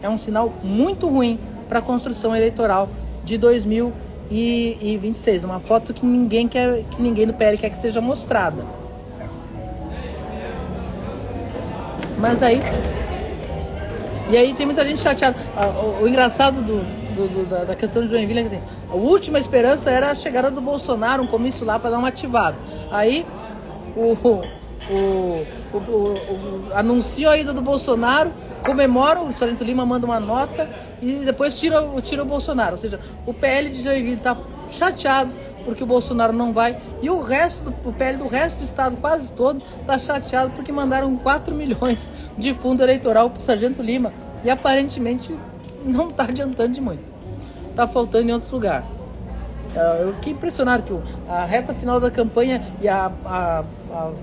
É um sinal muito ruim para a construção eleitoral de 2026. Uma foto que ninguém do PL quer que seja mostrada. Mas aí... E aí tem muita gente chateada. O engraçado da questão de Joinville é que assim, a última esperança era a chegada do Bolsonaro, um comício lá para dar uma ativada. Aí anuncia a ida do Bolsonaro, comemora, o Sargento Lima manda uma nota e depois tira o Bolsonaro. Ou seja, o PL de Joinville está chateado porque o Bolsonaro não vai, e o PL do resto do estado, quase todo, está chateado porque mandaram 4 milhões de fundo eleitoral para o Sargento Lima e aparentemente não está adiantando de muito, está faltando em outros lugares. Eu fiquei impressionado que a reta final da campanha e a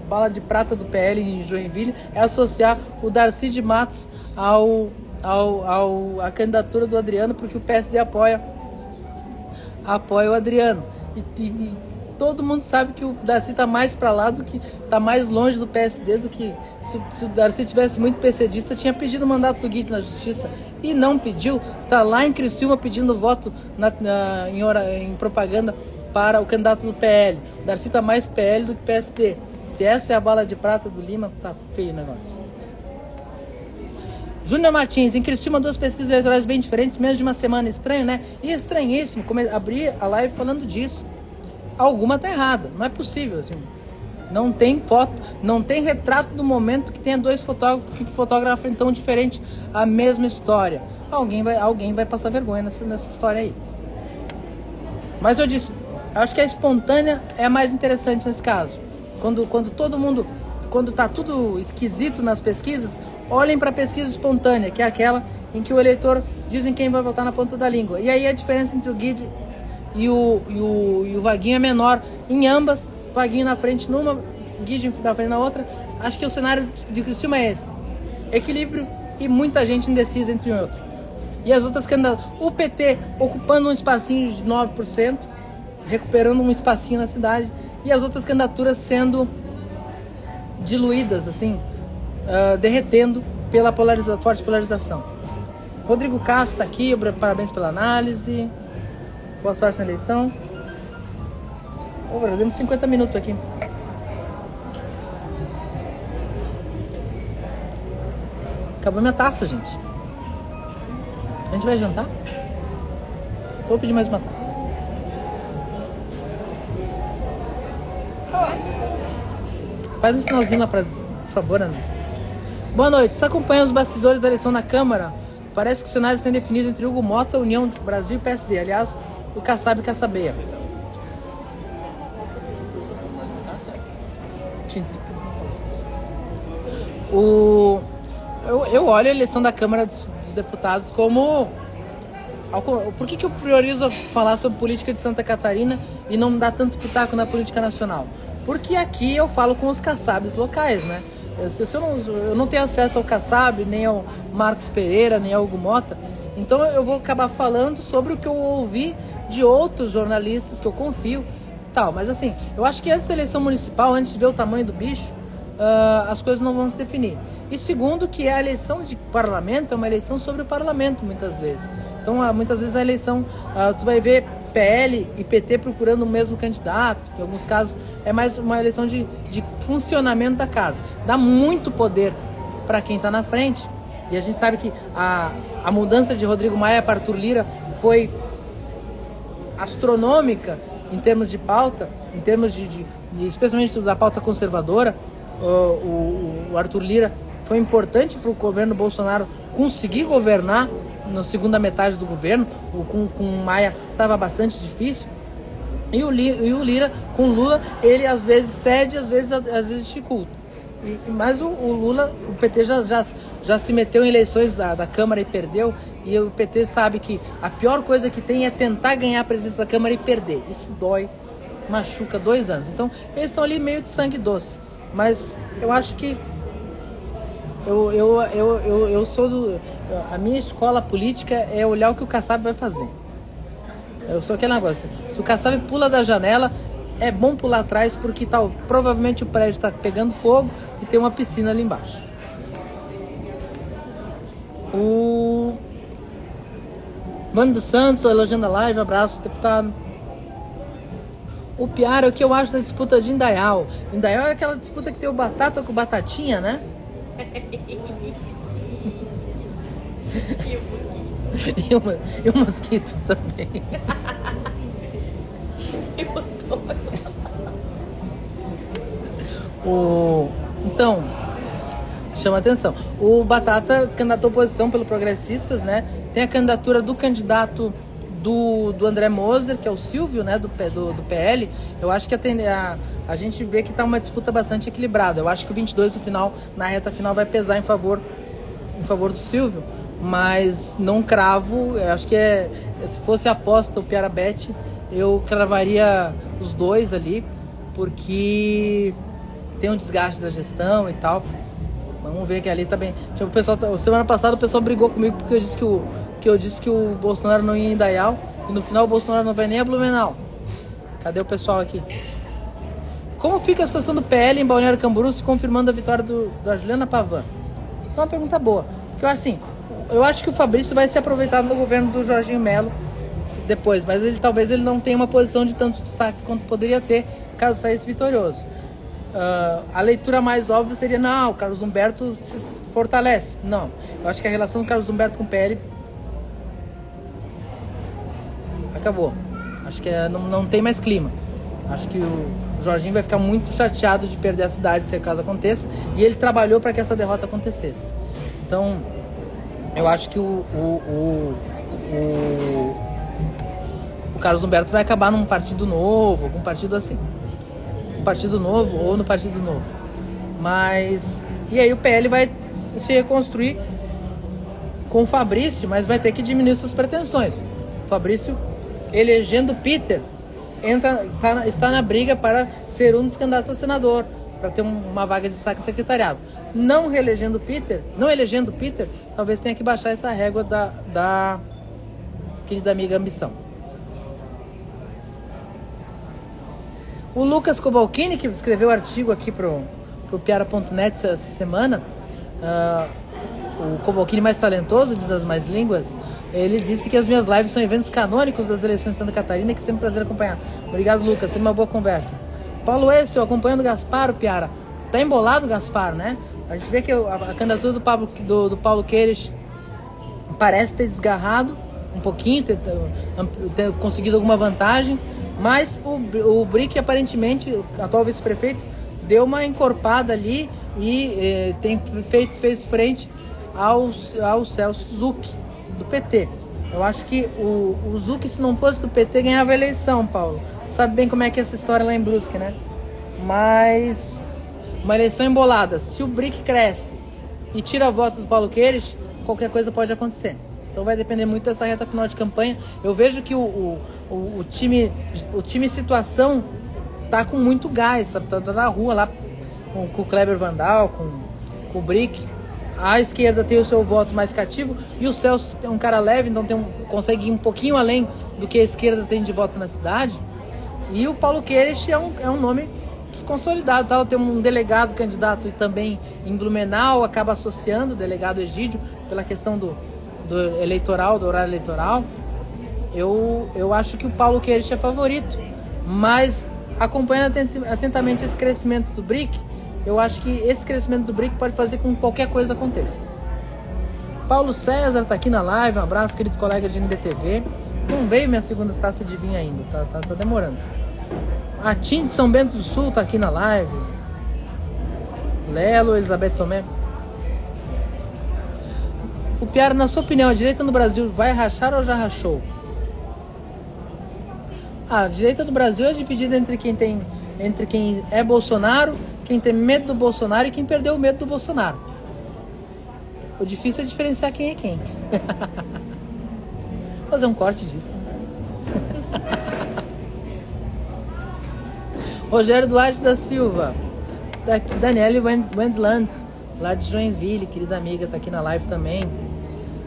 bala de prata do PL em Joinville é associar o Darcy de Matos à candidatura do Adriano, porque o PSD apoia o Adriano. E todo mundo sabe que o Darcy está mais para lá está mais longe do PSD do que se o Darcy tivesse muito PCdista, tinha pedido o mandato do Guide na justiça e não pediu, está lá em Criciúma pedindo voto em propaganda para o candidato do PL. O Darcy está mais PL do que PSD. Se essa é a bala de prata do Lima, tá feio o negócio. Júnior Martins, em Criciúma, 2 pesquisas eleitorais bem diferentes, menos de uma semana. Estranho, né? E estranhíssimo, abrir a live falando disso. Alguma tá errada, não é possível, assim. Não tem foto, não tem retrato do momento que tenha 2 fotógrafos que fotografam tão diferente a mesma história. Alguém vai passar vergonha nessa história aí. Mas eu disse, acho que a espontânea é a mais interessante nesse caso. Quando todo mundo, quando tá tudo esquisito nas pesquisas, olhem para a pesquisa espontânea, que é aquela em que o eleitor diz em quem vai votar na ponta da língua. E aí a diferença entre o Guide e o Vaguinho é menor. Em ambas, Vaguinho na frente numa, Guide na frente na outra. Acho que o cenário de Criciúma é esse. Equilíbrio e muita gente indecisa entre um e outro. E as outras candidaturas, o PT ocupando um espacinho de 9%, recuperando um espacinho na cidade, e as outras candidaturas sendo diluídas, assim, derretendo pela forte polarização. Rodrigo Castro está aqui, parabéns pela análise. Boa sorte na eleição. Demos 50 minutos aqui. Acabou minha taça, gente. A gente vai jantar? Então vou pedir mais uma taça. Faz um sinalzinho lá, por favor, Ana. Boa noite. Você está acompanhando os bastidores da eleição na Câmara? Parece que o cenário está definido entre Hugo Mota, União do Brasil e PSD. Aliás, o Kassab e Kassabeia. Eu olho a eleição da Câmara dos Deputados como... Por que eu priorizo falar sobre política de Santa Catarina e não dar tanto pitaco na política nacional? Porque aqui eu falo com os Kassabs locais, né? Eu não tenho acesso ao Kassab, nem ao Marcos Pereira, nem ao Hugo Mota. Então eu vou acabar falando sobre o que eu ouvi de outros jornalistas que eu confio e tal. Mas assim, eu acho que essa eleição municipal, antes de ver o tamanho do bicho, as coisas não vão se definir. E segundo, que a eleição de parlamento é uma eleição sobre o parlamento, muitas vezes. Então, muitas vezes a eleição, tu vai ver PL e PT procurando o mesmo candidato. Em alguns casos, é mais uma eleição de funcionamento da casa. Dá muito poder para quem está na frente. E a gente sabe que a mudança de Rodrigo Maia para Arthur Lira foi astronômica em termos de pauta, em termos especialmente da pauta conservadora. O Arthur Lira foi importante para o governo Bolsonaro conseguir governar na segunda metade do governo. Com o Maia estava bastante difícil. E o Lira, com o Lula, ele às vezes cede, às vezes dificulta. Mas o Lula, o PT já se meteu em eleições da Câmara e perdeu. E o PT sabe que a pior coisa que tem é tentar ganhar a presidência da Câmara e perder. Isso dói, machuca 2 anos. Então, eles estão ali meio de sangue doce. Mas eu acho que eu sou a minha escola política é olhar o que o Kassab vai fazer. Eu sou aquele negócio. Se o Kassab pula da janela, é bom pular atrás, porque provavelmente o prédio está pegando fogo e tem uma piscina ali embaixo. O Vando dos Santos elogiando a live, abraço, deputado. O Piara, o que eu acho da disputa de Indaial? Indaial é aquela disputa que tem o Batata com Batatinha, né? E o Mosquito também. Então, chama atenção. O Batata candidatou oposição pelo Progressistas, né? Tem a candidatura do candidato do André Moser, que é o Silvio, né? Do PL. Eu acho que a gente vê que está uma disputa bastante equilibrada. Eu acho que o 22 no final, na reta final, vai pesar em favor do Silvio. Mas não cravo. Eu acho que se fosse aposta o Piarabete, eu cravaria os dois ali, porque tem um desgaste da gestão e tal. Vamos ver que ali também. Tipo, semana passada o pessoal brigou comigo porque eu disse que o Bolsonaro não ia em Indaial, e no final o Bolsonaro não vai nem a Blumenau. Cadê o pessoal aqui? Como fica a situação do PL em Balneário Camboriú, se confirmando a vitória da Juliana Pavan? Isso é uma pergunta boa. Porque eu acho que o Fabrício vai ser aproveitado no governo do Jorginho Melo depois, mas talvez ele não tenha uma posição de tanto destaque quanto poderia ter caso saísse vitorioso. A leitura mais óbvia seria: não, o Carlos Humberto se fortalece. Não, eu acho que a relação do Carlos Humberto com o PL acabou. Acho que não tem mais clima. Acho que o Jorginho vai ficar muito chateado de perder a cidade se caso aconteça, e ele trabalhou para que essa derrota acontecesse. Então, eu acho que o Carlos Humberto vai acabar num partido novo, algum partido assim. Um partido novo ou no Partido Novo. Mas, e aí o PL vai se reconstruir com o Fabrício, mas vai ter que diminuir suas pretensões. O Fabrício, elegendo Peter, está na briga para ser um dos candidatos a senador, para ter uma vaga de destaque no secretariado. Não elegendo Peter, talvez tenha que baixar essa régua da querida amiga Ambição. O Lucas Cobalcini, que escreveu artigo aqui pro Piara.net essa semana, o Cobalcini mais talentoso, diz as mais línguas, ele disse que as minhas lives são eventos canônicos das eleições de Santa Catarina, que sempre um prazer acompanhar. Obrigado, Lucas, sempre uma boa conversa. Paulo Essel, acompanhando o Gaspar, o Piara. Tá embolado o Gaspar, né? A gente vê que a candidatura do Paulo Queires parece ter desgarrado um pouquinho, ter conseguido alguma vantagem, mas o Brick, aparentemente, o atual vice-prefeito, deu uma encorpada ali e fez frente ao Celso Zucchi, do PT. Eu acho que o Zucchi, se não fosse do PT, ganhava a eleição, Paulo. Sabe bem como é que é essa história lá em Brusque, né? Mas uma eleição embolada. Se o Brick cresce e tira voto do Paulo Queires, qualquer coisa pode acontecer. Então vai depender muito dessa reta final de campanha. Eu vejo que o time situação tá com muito gás, tá na rua lá com o Kleber Vandal, com o Brick. A esquerda tem o seu voto mais cativo e o Celso é um cara leve, então consegue ir um pouquinho além do que a esquerda tem de voto na cidade. E o Paulo Queires é um nome que consolidado, tal. Tem um delegado candidato e também em Blumenau, acaba associando o delegado Egídio pela questão do eleitoral, do horário eleitoral. Eu acho que o Paulo Queiroz é favorito, mas acompanhando atentamente esse crescimento do BRIC, eu acho que esse crescimento do BRIC pode fazer com que qualquer coisa aconteça. Paulo César está aqui na live, um abraço, querido colega de NDTV. Não veio minha segunda taça de vinho ainda, tá demorando. A Tim de São Bento do Sul está aqui na live. Lelo, Elizabeth Tomé. O Piara, na sua opinião, a direita no Brasil vai rachar ou já rachou? A direita do Brasil é dividida entre quem é Bolsonaro, quem tem medo do Bolsonaro e quem perdeu o medo do Bolsonaro. O difícil é diferenciar quem é quem. Vou fazer um corte disso. Rogério Duarte da Silva. Daniele Wendland, lá de Joinville, querida amiga, tá aqui na live também.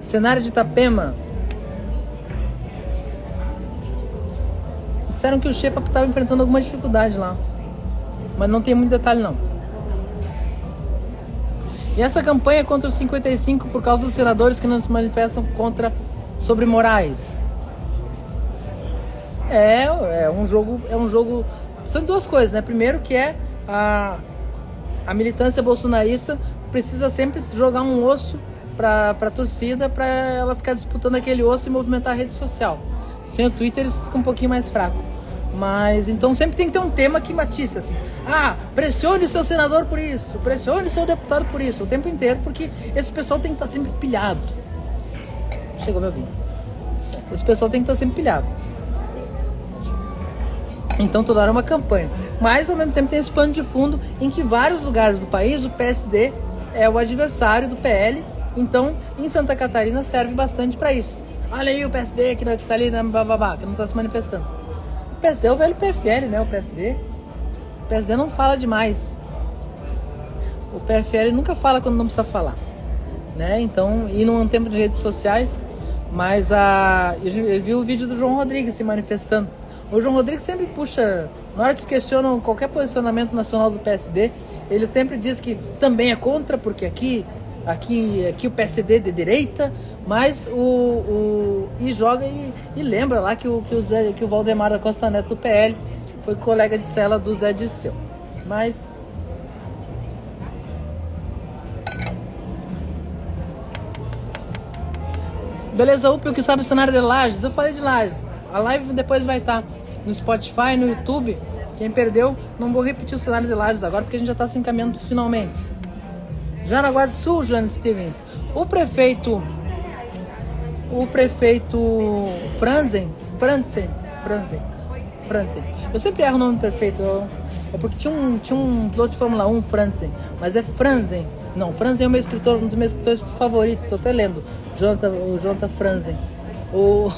Cenário de Itapema. Disseram que o Xepa estava enfrentando alguma dificuldade lá, mas não tem muito detalhe não. E essa campanha contra os 55 por causa dos senadores que não se manifestam sobre Moraes. É um jogo. São duas coisas, né? Primeiro que a militância bolsonarista precisa sempre jogar um osso para a torcida, para ela ficar disputando aquele osso e movimentar a rede social. Sem o Twitter eles ficam um pouquinho mais fracos. Mas então sempre tem que ter um tema que matice assim. Pressione o seu senador por isso, pressione o seu deputado por isso, o tempo inteiro, porque esse pessoal tem que estar sempre pilhado. Chegou meu vinho. Esse pessoal tem que estar sempre pilhado. Então toda hora é uma campanha. Mas ao mesmo tempo tem esse pano de fundo em que vários lugares do país o PSD é o adversário do PL. Então em Santa Catarina serve bastante para isso. Olha aí o PSD que tá ali que não tá se manifestando. O PSD é o velho PFL, né? O PSD não fala demais. O PFL nunca fala quando não precisa falar, né? Então, e num tempo de redes sociais, mas eu vi o vídeo do João Rodrigues se manifestando. O João Rodrigues sempre puxa, na hora que questionam qualquer posicionamento nacional do PSD, ele sempre diz que também é contra, porque aqui o PSD é de direita, mas e joga e lembra lá que o Valdemar da Costa Neto do PL foi colega de cela do Zé Dirceu. Mas beleza, o que sabe o cenário de Lages? Eu falei de Lages. A live depois vai estar no Spotify, no YouTube. Quem perdeu, não vou repetir o cenário de Lages agora, porque a gente já está se encaminhando para os finalmente. Jaraguá do Sul, Joana Stevens. O prefeito Franzen. Eu sempre erro o nome do prefeito. É porque tinha um piloto de Fórmula 1, Franzen, mas é Franzen. Não, Franzen é um dos meus escritores favoritos, estou até lendo. O Jonathan Franzen. O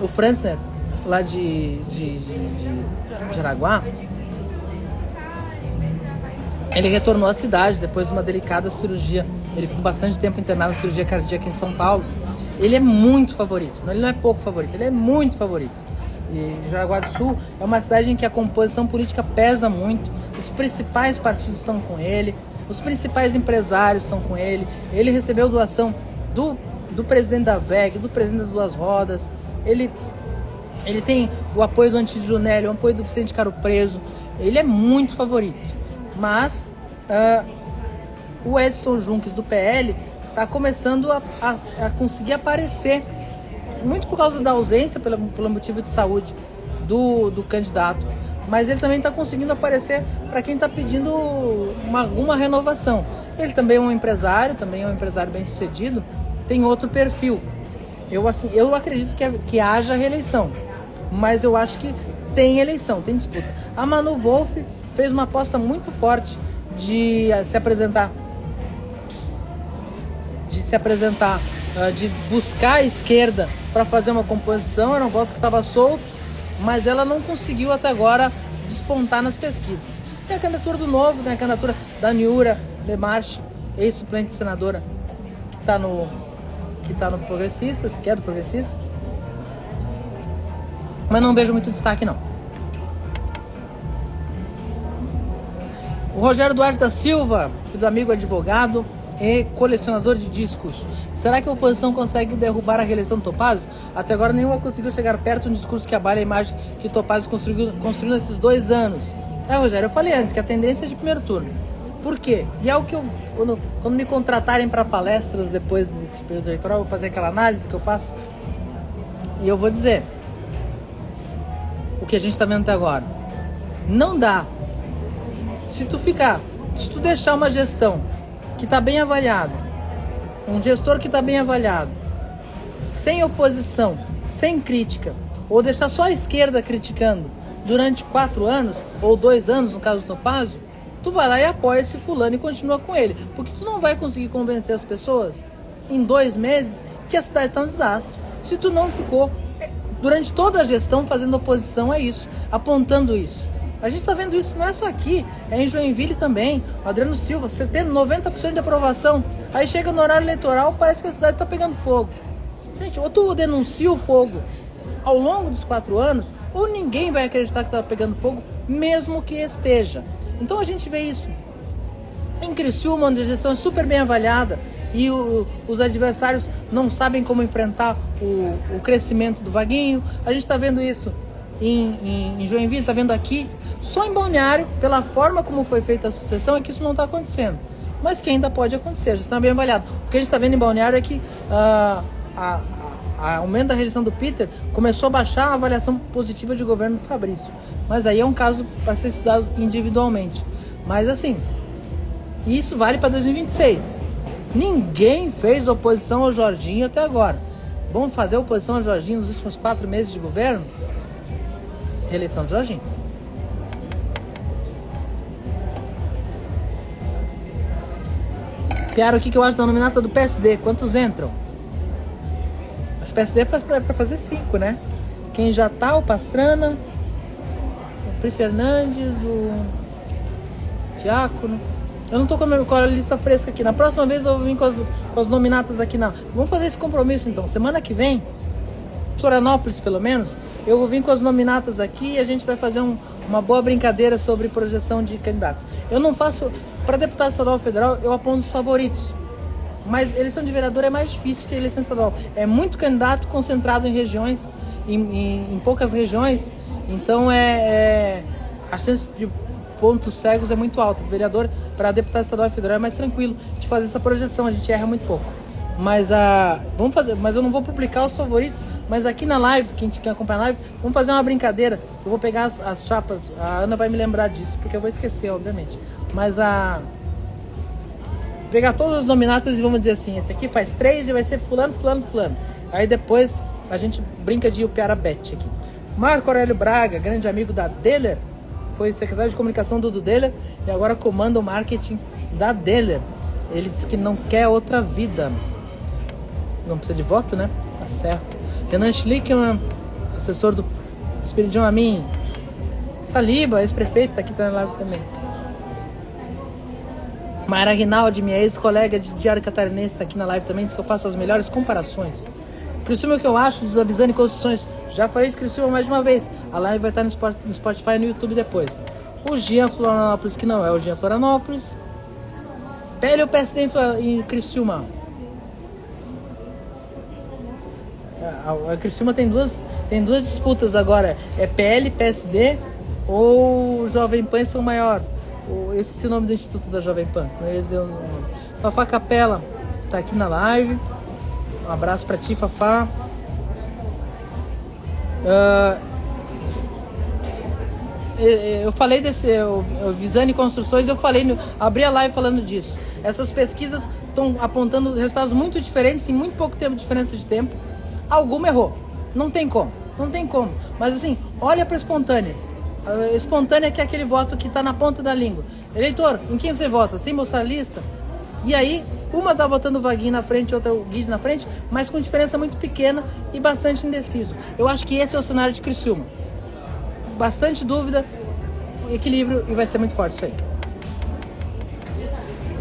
Franzner, lá de Jaraguá, ele retornou à cidade depois de uma delicada cirurgia. Ele ficou bastante tempo internado em cirurgia cardíaca em São Paulo. Ele é muito favorito. Ele não é pouco favorito, ele é muito favorito. E Jaraguá do Sul é uma cidade em que a composição política pesa muito. Os principais partidos estão com ele. Os principais empresários estão com ele. Ele recebeu doação do presidente da VEG, do presidente das Duas Rodas. Ele tem o apoio do Antídio Nélio, o apoio do Vicente Caro Preso. Ele é muito favorito. Mas o Edson Junques do PL está começando a conseguir aparecer, muito por causa da ausência, pelo motivo de saúde do candidato, mas ele também está conseguindo aparecer para quem está pedindo alguma renovação. Ele também é um empresário bem sucedido, tem outro perfil. Eu acredito que haja reeleição, mas eu acho que tem eleição, tem disputa. A Manu Wolff fez uma aposta muito forte de se apresentar, de buscar a esquerda para fazer uma composição. Era um voto que estava solto, mas ela não conseguiu até agora despontar nas pesquisas. Tem a candidatura do Novo, tem a candidatura da Niura Demarche, ex-suplente senadora, que está no Progressistas, que é do Progressistas, mas não vejo muito destaque não. O Rogério Duarte da Silva, do amigo advogado e colecionador de discos. Será que a oposição consegue derrubar a reeleição do Topazio? Até agora nenhuma conseguiu chegar perto de um discurso que abale a imagem que Topazio construiu nesses 2 anos. Rogério, eu falei antes que a tendência é de primeiro turno. Por quê? E é o que eu, quando me contratarem para palestras depois desse período eleitoral, eu vou fazer aquela análise que eu faço e eu vou dizer o que a gente está vendo até agora. Não dá. Se tu deixar uma gestão que está bem avaliada, um gestor que está bem avaliado, sem oposição, sem crítica, ou deixar só a esquerda criticando durante 4 anos, ou 2 anos, no caso do Topazio, tu vai lá e apoia esse fulano e continua com ele. Porque tu não vai conseguir convencer as pessoas em 2 meses que a cidade está um desastre. Se tu não ficou durante toda a gestão fazendo oposição a isso, apontando isso. A gente está vendo isso, não é só aqui, é em Joinville também. O Adriano Silva, 90% de aprovação. Aí chega no horário eleitoral, parece que a cidade está pegando fogo. Gente, ou tu denuncia o fogo ao longo dos 4 anos, ou ninguém vai acreditar que está pegando fogo, mesmo que esteja. Então a gente vê isso em Criciúma, onde a gestão é super bem avaliada e os adversários não sabem como enfrentar o crescimento do Vaguinho. A gente está vendo isso em Joinville, está vendo aqui. Só em Balneário, pela forma como foi feita a sucessão, é que isso não está acontecendo. Mas que ainda pode acontecer, a gestão é bem avaliada. O que a gente está vendo em Balneário é que aumento da rejeição do Peter começou a baixar a avaliação positiva de governo do Fabrício. Mas aí é um caso para ser estudado individualmente. Mas assim, isso vale para 2026. Ninguém fez oposição ao Jorginho até agora. Vamos fazer oposição ao Jorginho nos últimos 4 meses de governo? Reeleição do Jorginho. Piara, o que eu acho da nominata do PSD? Quantos entram? Acho que o PSD é para fazer 5, né? Quem já tá, o Pastrana, o Pri Fernandes, o Diácono. Eu não tô com a lista fresca aqui. Na próxima vez eu vou vir com as nominatas aqui. Não. Vamos fazer esse compromisso então. Semana que vem, Florianópolis pelo menos, eu vou vir com as nominatas aqui e a gente vai fazer uma boa brincadeira sobre projeção de candidatos. Eu não faço... Para deputado estadual federal, eu aponto os favoritos. Mas eleição de vereador é mais difícil que a eleição estadual. É muito candidato concentrado em regiões, em poucas regiões. Então a chance de pontos cegos é muito alta. Vereador, para deputado estadual e federal é mais tranquilo de fazer essa projeção. A gente erra muito pouco. Mas vamos fazer. Mas eu não vou publicar os favoritos. Mas aqui na live, quem quer acompanhar a live, vamos fazer uma brincadeira. Eu vou pegar as chapas. A Ana vai me lembrar disso, porque eu vou esquecer, obviamente. Mas pegar todas as nominatas e vamos dizer assim, esse aqui faz 3 e vai ser fulano, fulano, fulano. Aí depois a gente brinca de Piara Bet aqui. Marco Aurélio Braga, grande amigo da Deller, foi secretário de comunicação do Deller e agora comanda o marketing da Deller. Ele disse que não quer outra vida. Não precisa de voto, né? Tá certo. Renan Schlickman, assessor do Espiridion Amin. Saliba, ex-prefeito, tá aqui na live também. Mayra Rinaldi, minha ex-colega de Diário Catarinense, está aqui na live também, diz que eu faço as melhores comparações. Criciúma, o que eu acho, desavisando em construções. Já falei de Criciúma mais de uma vez. A live vai estar no Spotify e no YouTube depois. O Jean Florianópolis, que não é o Jean Florianópolis. PL ou PSD em Criciúma? A Criciúma tem duas disputas agora. É PL, PSD ou Jovem Pan São Maior. Eu esqueci o nome do Instituto da Jovem Pan. Não ia dizer o nome. Fafá Capela tá aqui na live. Um abraço pra ti, Fafá. Eu falei desse Visane Construções, abri a live falando disso. Essas pesquisas estão apontando resultados muito diferentes em muito pouco tempo, diferença de tempo. Alguma errou. Não tem como. Mas assim, olha pra espontânea. Espontânea que é aquele voto que tá na ponta da língua. Eleitor, em quem você vota? Sem mostrar a lista? E aí, uma tá botando o Vaguinho na frente, outra o Guide na frente, mas com diferença muito pequena e bastante indeciso. Eu acho que esse é o cenário de Criciúma. Bastante dúvida, equilíbrio e vai ser muito forte isso aí.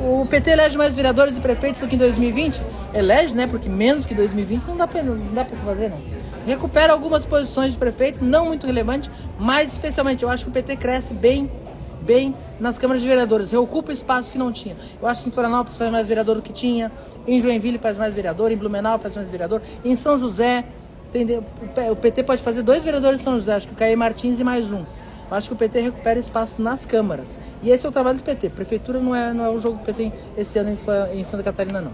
O PT elege mais vereadores e prefeitos do que em 2020? Elege, né? Porque menos que 2020 não dá pra fazer, não. Recupera algumas posições de prefeito, não muito relevante, mas especialmente eu acho que o PT cresce bem bem nas câmaras de vereadores, reocupa espaço que não tinha. Eu acho que em Florianópolis faz mais vereador do que tinha, em Joinville faz mais vereador, em Blumenau faz mais vereador, em São José, entendeu? O PT pode fazer 2 vereadores em São José, acho que o Caí Martins e mais um. Eu acho que o PT recupera espaço nas câmaras. E esse é o trabalho do PT. Prefeitura não é o jogo que o PT tem esse ano em Santa Catarina, não.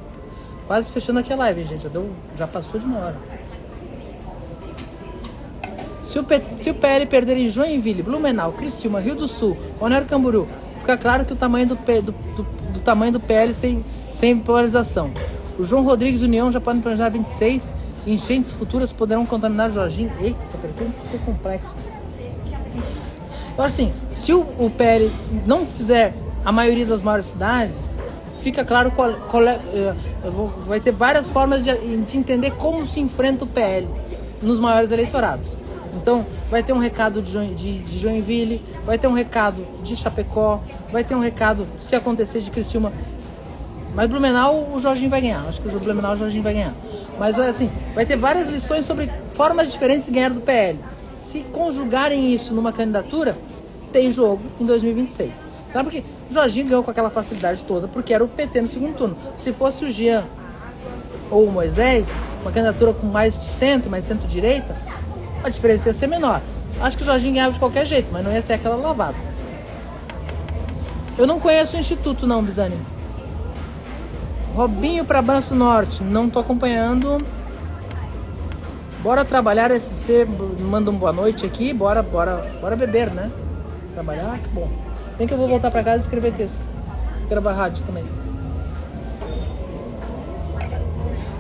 Quase fechando aqui a live, gente. Já passou de 1 hora. Se o PL perder em Joinville, Blumenau, Criciúma, Rio do Sul, Balneário Camboriú, fica claro que o tamanho do tamanho do PL sem polarização. O João Rodrigues União já podem planejar 26 e enchentes futuras poderão contaminar o Jorginho. Eita, essa pergunta ficou complexa. Eu acho assim, se o PL não fizer a maioria das maiores cidades, fica claro vai ter várias formas de entender como se enfrenta o PL nos maiores eleitorados. Então, vai ter um recado de Joinville, vai ter um recado de Chapecó, vai ter um recado, se acontecer, de Criciúma. Mas Blumenau, o Jorginho vai ganhar. Acho que o Blumenau, o Jorginho vai ganhar. Mas, assim, vai ter várias lições sobre formas diferentes de ganhar do PL. Se conjugarem isso numa candidatura, tem jogo em 2026. Sabe por quê? O Jorginho ganhou com aquela facilidade toda, porque era o PT no segundo turno. Se fosse o Jean ou o Moisés, uma candidatura com mais de centro, mais centro-direita, a diferença ia ser menor. Acho que o Jorginho ganhava de qualquer jeito, mas não ia ser aquela lavada. Eu não conheço o Instituto, não, Bizani. Robinho para Banco Norte, não tô acompanhando. Bora trabalhar, SC, manda um boa noite aqui, bora beber, né? Trabalhar, que bom. Bem que eu vou voltar pra casa e escrever texto. Gravar rádio também.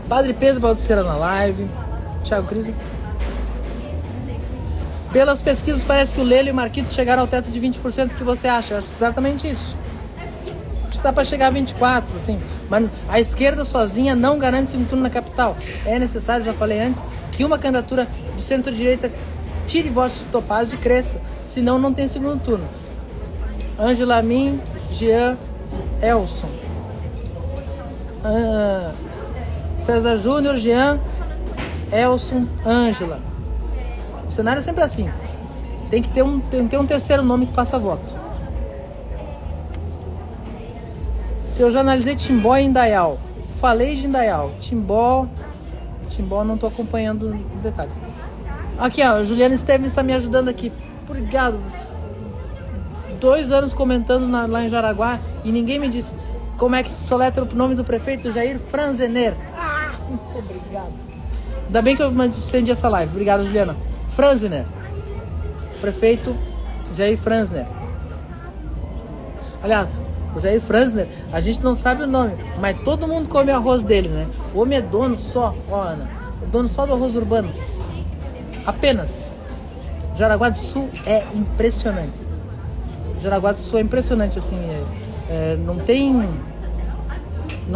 Padre Pedro Balduceira na live. Thiago Cris. Pelas pesquisas parece que o Lelo e o Marquito chegaram ao teto de 20%. O que você acha? Eu acho exatamente isso. Acho que dá pra chegar a 24%, assim. Mas a esquerda sozinha não garante segundo turno na capital. É necessário, já falei antes, que uma candidatura de centro-direita tire votos de Topazio e cresça. Senão não tem segundo turno. Ângela Min, Jean, Elson. César Júnior, Jean, Elson, Ângela. O cenário é sempre assim. Tem que ter um terceiro nome que faça voto. Se eu já analisei Timbó e Indaial. Falei de Indaial. Timbó não estou acompanhando o detalhe. Aqui, ó, Juliana Esteves está me ajudando aqui. Obrigado. 2 anos comentando lá em Jaraguá e ninguém me disse como é que se soletra o nome do prefeito, Jair Franzener. Muito obrigado. Ainda bem que eu estendi essa live. Obrigado, Juliana. Franzener. Prefeito Jair Franzener. Aliás, o Jair Franzener, a gente não sabe o nome, mas todo mundo come arroz dele, né? O homem é dono só, ó, Ana, é dono só do arroz urbano. Apenas. Jaraguá do Sul é impressionante. Jaraguá do Sul é impressionante, assim, não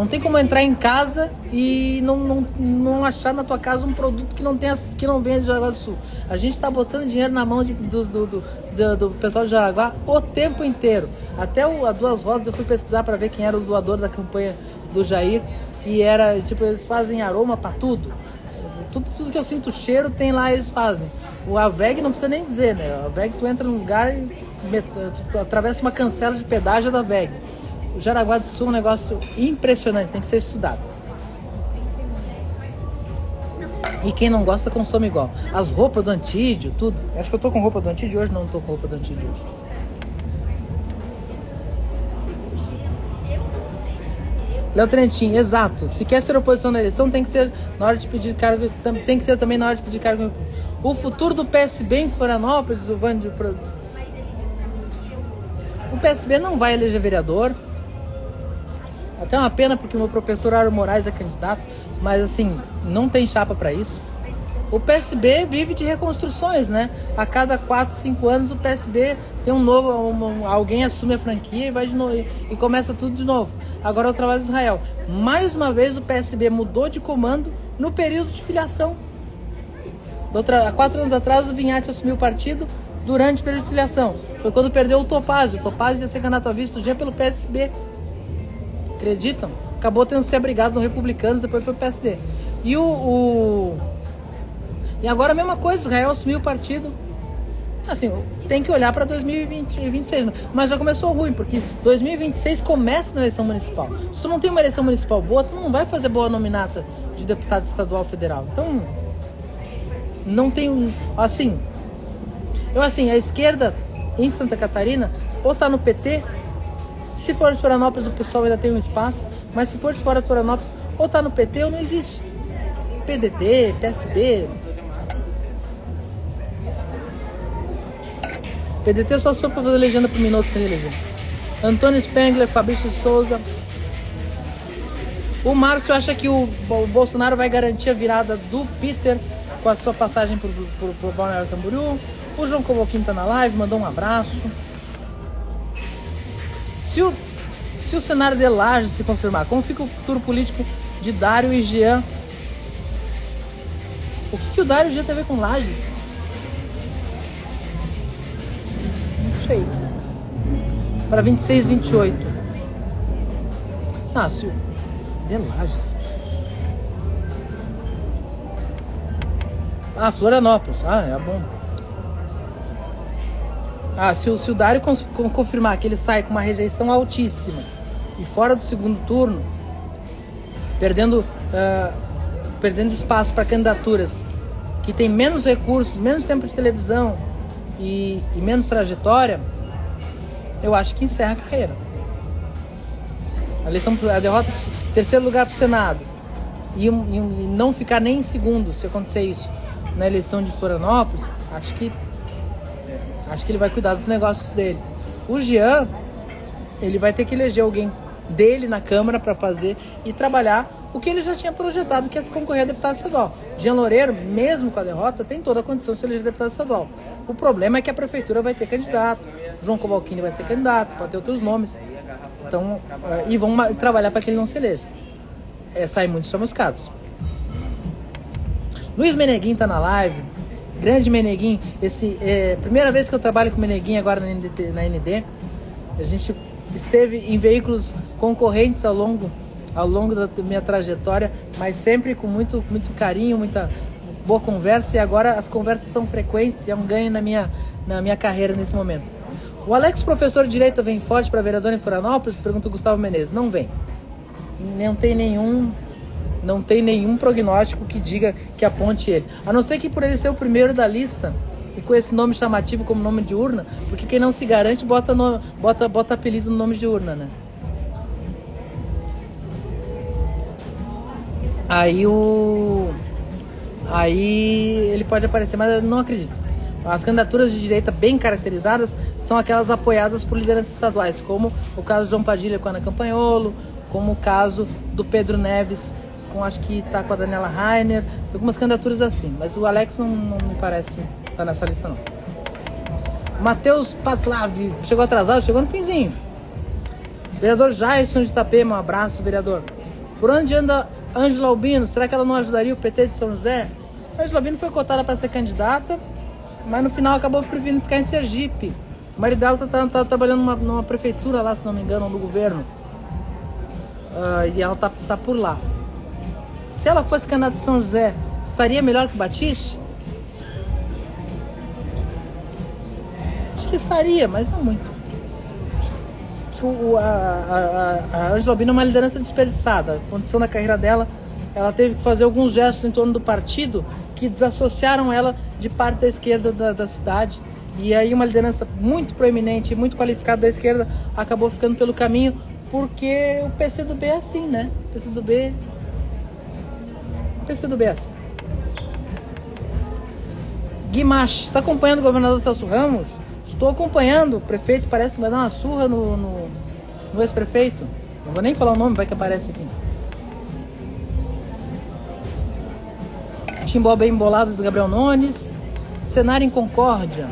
tem como entrar em casa e não achar na tua casa um produto que não venha de Jaraguá do Sul. A gente está botando dinheiro na mão do pessoal de Jaraguá o tempo inteiro. Até a Duas Rodas eu fui pesquisar para ver quem era o doador da campanha do Jair e era, tipo, eles fazem aroma para tudo. Tudo que eu sinto cheiro tem lá, eles fazem. O AVEG não precisa nem dizer, né? O AVEG tu entra num lugar e tu atravessa uma cancela de pedágio da AVEG. O Jaraguá do Sul é um negócio impressionante, tem que ser estudado. E quem não gosta consome igual. As roupas do Antídio, tudo. Acho que eu tô com roupa do Antídio hoje, não tô com roupa do Antídio hoje. Léo Trentin, exato. Se quer ser oposição na eleição, tem que ser na hora de pedir cargo, tem que ser também na hora de pedir cargo. O futuro do PSB em Florianópolis, o Vandio. O PSB não vai eleger vereador. Até uma pena porque o meu professor Aro Moraes é candidato, mas assim, não tem chapa para isso. O PSB vive de reconstruções, né? A cada 4, 5 anos o PSB tem alguém assume a franquia e vai de novo e começa tudo de novo. Agora é o trabalho do Israel. Mais uma vez o PSB mudou de comando no período de filiação. Há 4 anos atrás o Vinhati assumiu o partido durante o período de filiação. Foi quando perdeu o Topazio. O Topazio ia ser candidato a vice já pelo PSB. Acreditam? Acabou tendo se abrigado no Republicanos, depois foi o PSD. E agora a mesma coisa, o Israel assumiu o partido Assim, tem que olhar para 2026, mas já começou ruim, porque 2026 começa na eleição municipal. Se tu não tem uma eleição municipal boa, tu não vai fazer boa nominata de deputado estadual federal. Então, não tem, assim, a esquerda em Santa Catarina, ou tá no PT, se for de Florianópolis o pessoal ainda tem um espaço, mas se for de fora de Florianópolis, ou tá no PT ou não existe. PDT, PSB... PDT só se for pra fazer legenda pro Minuto sem legenda. Antônio Spengler, Fabrício Souza. O Márcio acha que o Bolsonaro vai garantir a virada do Peter com a sua passagem pro Balneário Camboriú. O João Covoquinho tá na live, mandou um abraço. Se o cenário de Lages se confirmar, como fica o futuro político de Dário e Jean? O que o Dário e o Jean tem a ver com Lages? Para 26, 28. Ah, se o de Lages. Ah, Florianópolis. Ah, é bom. Ah, se o Dário confirmar que ele sai com uma rejeição altíssima e fora do segundo turno, perdendo espaço para candidaturas que tem menos recursos, menos tempo de televisão e menos trajetória, eu acho que encerra a carreira. A derrota, terceiro lugar para o Senado e não ficar nem em segundo, se acontecer isso na eleição de Florianópolis, acho que ele vai cuidar dos negócios dele. O Jean, ele vai ter que eleger alguém dele na Câmara para fazer e trabalhar o que ele já tinha projetado, que é concorrer a deputado estadual. Jean Loureiro, mesmo com a derrota, tem toda a condição de se eleger deputado estadual. O problema é que a prefeitura vai ter candidato, João Cobalcini vai ser candidato, pode ter outros nomes. Então, e vão trabalhar para que ele não se eleja. Saem muitos chamuscados. Luiz Meneguin tá na live. Grande Meneguin. Primeira vez que eu trabalho com o Meneguin agora na ND. A gente esteve em veículos concorrentes ao longo da minha trajetória, mas sempre com muito, muito carinho, muita boa conversa, e agora as conversas são frequentes e é um ganho na minha carreira nesse momento. O Alex, professor de Direito, vem forte para vereador em Florianópolis? Pergunta o Gustavo Menezes. Não vem. Não tem nenhum prognóstico que diga que aponte ele. A não ser que por ele ser o primeiro da lista e com esse nome chamativo como nome de urna, porque quem não se garante bota apelido no nome de urna, né? Aí ele pode aparecer, mas eu não acredito. As candidaturas de direita bem caracterizadas são aquelas apoiadas por lideranças estaduais, como o caso de João Padilha com a Ana Campanholo, como o caso do Pedro Neves, acho que tá com a Daniela Rainer, tem algumas candidaturas assim, mas o Alex não me parece tá nessa lista não. Matheus Paslav, chegou atrasado, chegou no finzinho. Vereador Jason de Itapema, um abraço, vereador. Por onde anda Ângela Albino? Será que ela não ajudaria o PT de São José? A Ângela Albino foi cotada para ser candidata, mas no final acabou preferindo ficar em Sergipe. O marido dela tá trabalhando numa prefeitura lá, se não me engano, no governo. E ela tá por lá. Se ela fosse candidata de São José, estaria melhor que o Batiste? Acho que estaria, mas não muito. Acho que a Ângela Albino é uma liderança desperdiçada. A condição da carreira dela, ela teve que fazer alguns gestos em torno do partido que desassociaram ela de parte da esquerda da cidade. E aí uma liderança muito proeminente, muito qualificada da esquerda acabou ficando pelo caminho, porque o PCdoB é assim, né? O PCdoB é assim. Guimarães, está acompanhando o governador Celso Ramos? Estou acompanhando. O prefeito parece que vai dar uma surra no ex-prefeito. Não vou nem falar o nome, vai que aparece aqui. Timbó bem embolado do Gabriel Nunes. Cenário em Concórdia.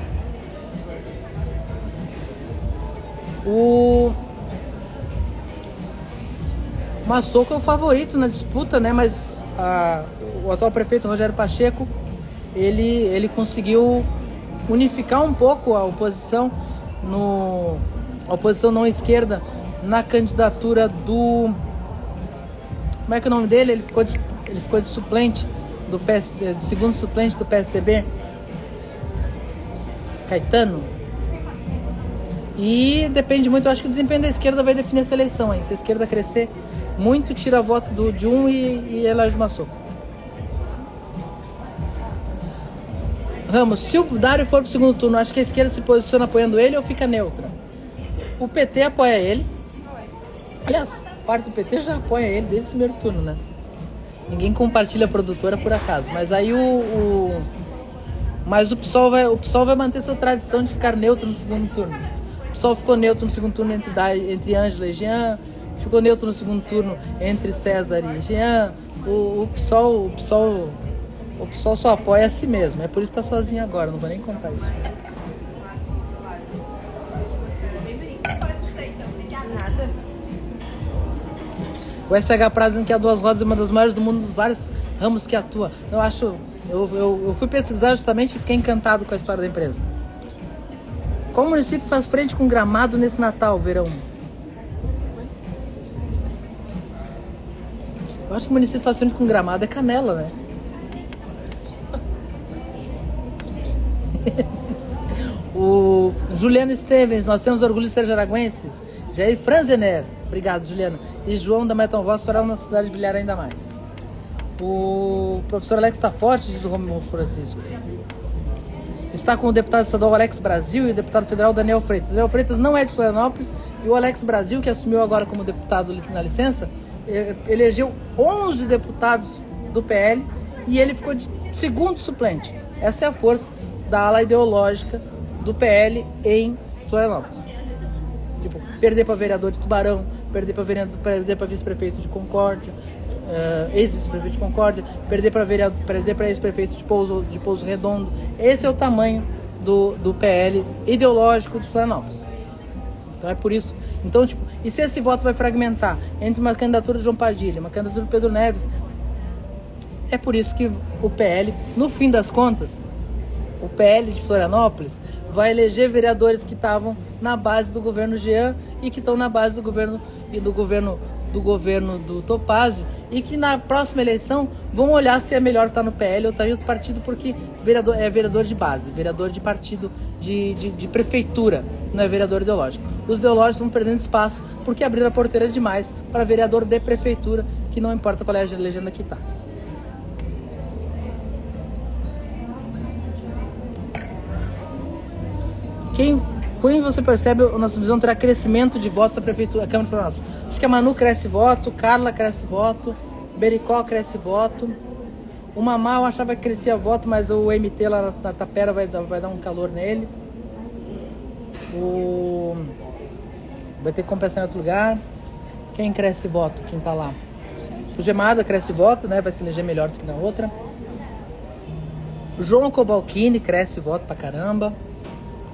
O Massoco é o favorito na disputa, né? Mas o atual prefeito Rogério Pacheco, ele conseguiu unificar um pouco a oposição a oposição não esquerda na candidatura do... Como é que é o nome dele? Ele ficou de suplente de segundo suplente do PSDB. Caetano. E depende muito, eu acho que o desempenho da esquerda vai definir essa eleição aí. Se a esquerda crescer muito, tira voto de um e elege uma sopa. Ramos, se o Dário for pro segundo turno, acho que a esquerda se posiciona apoiando ele ou fica neutra? O PT apoia ele. Aliás, parte do PT já apoia ele desde o primeiro turno, né? Ninguém compartilha a produtora por acaso. Mas aí Mas o PSOL vai manter sua tradição de ficar neutro no segundo turno. O PSOL ficou neutro no segundo turno entre Ângela e Jean. Ficou neutro no segundo turno entre César e Jean. O PSOL só apoia a si mesmo. É por isso que tá sozinho agora, não vou nem contar isso. Nada. O SH Prado dizendo que a Duas Rodas é uma das maiores do mundo, dos vários ramos que atua. Eu fui pesquisar justamente e fiquei encantado com a história da empresa. Qual município faz frente com Gramado nesse Natal, verão? Eu acho que o município faz frente com Gramado é Canela, né? O Juliano Estevens, nós temos orgulho de ser jaraguenses. Jair Franzener, obrigado, Juliana. E João da Metal Voz fará uma cidade brilhar ainda mais. O professor Alex está forte, diz o Romulo Francisco. Está com o deputado estadual Alex Brasil e o deputado federal Daniel Freitas. Daniel Freitas não é de Florianópolis e o Alex Brasil, que assumiu agora como deputado na licença, elegeu 11 deputados do PL e ele ficou de segundo suplente. Essa é a força da ala ideológica do PL em Florianópolis. Tipo, perder para vereador de Tubarão, perder para vice-prefeito de Concórdia, ex-vice-prefeito de Concórdia, perder para ex-prefeito de Pouso Redondo. Esse é o tamanho do PL ideológico de Florianópolis. Então é por isso. Então, tipo, e se esse voto vai fragmentar entre uma candidatura de João Padilha, uma candidatura de Pedro Neves? É por isso que o PL, no fim das contas, o PL de Florianópolis vai eleger vereadores que estavam na base do governo Jean e que estão na base do governo do Topázio, e que na próxima eleição vão olhar se é melhor estar no PL ou estar em outro partido, porque é vereador de base, vereador de partido de prefeitura, não é vereador ideológico. Os ideológicos vão perdendo espaço porque abriram a porteira demais para vereador de prefeitura, que não importa qual é a legenda que está. Quem você percebe, a nossa visão terá crescimento de votos da prefeitura, a Câmara de Florianópolis? Acho que a Manu cresce voto, Carla cresce voto, Bericó cresce voto. O Mamá eu achava que crescia voto, mas o MT lá na Tapera vai dar um calor nele. Vai ter que compensar em outro lugar. Quem cresce voto? Quem tá lá? O Gemada cresce voto, né? Vai se eleger melhor do que na outra. O João Cobalcini cresce voto pra caramba.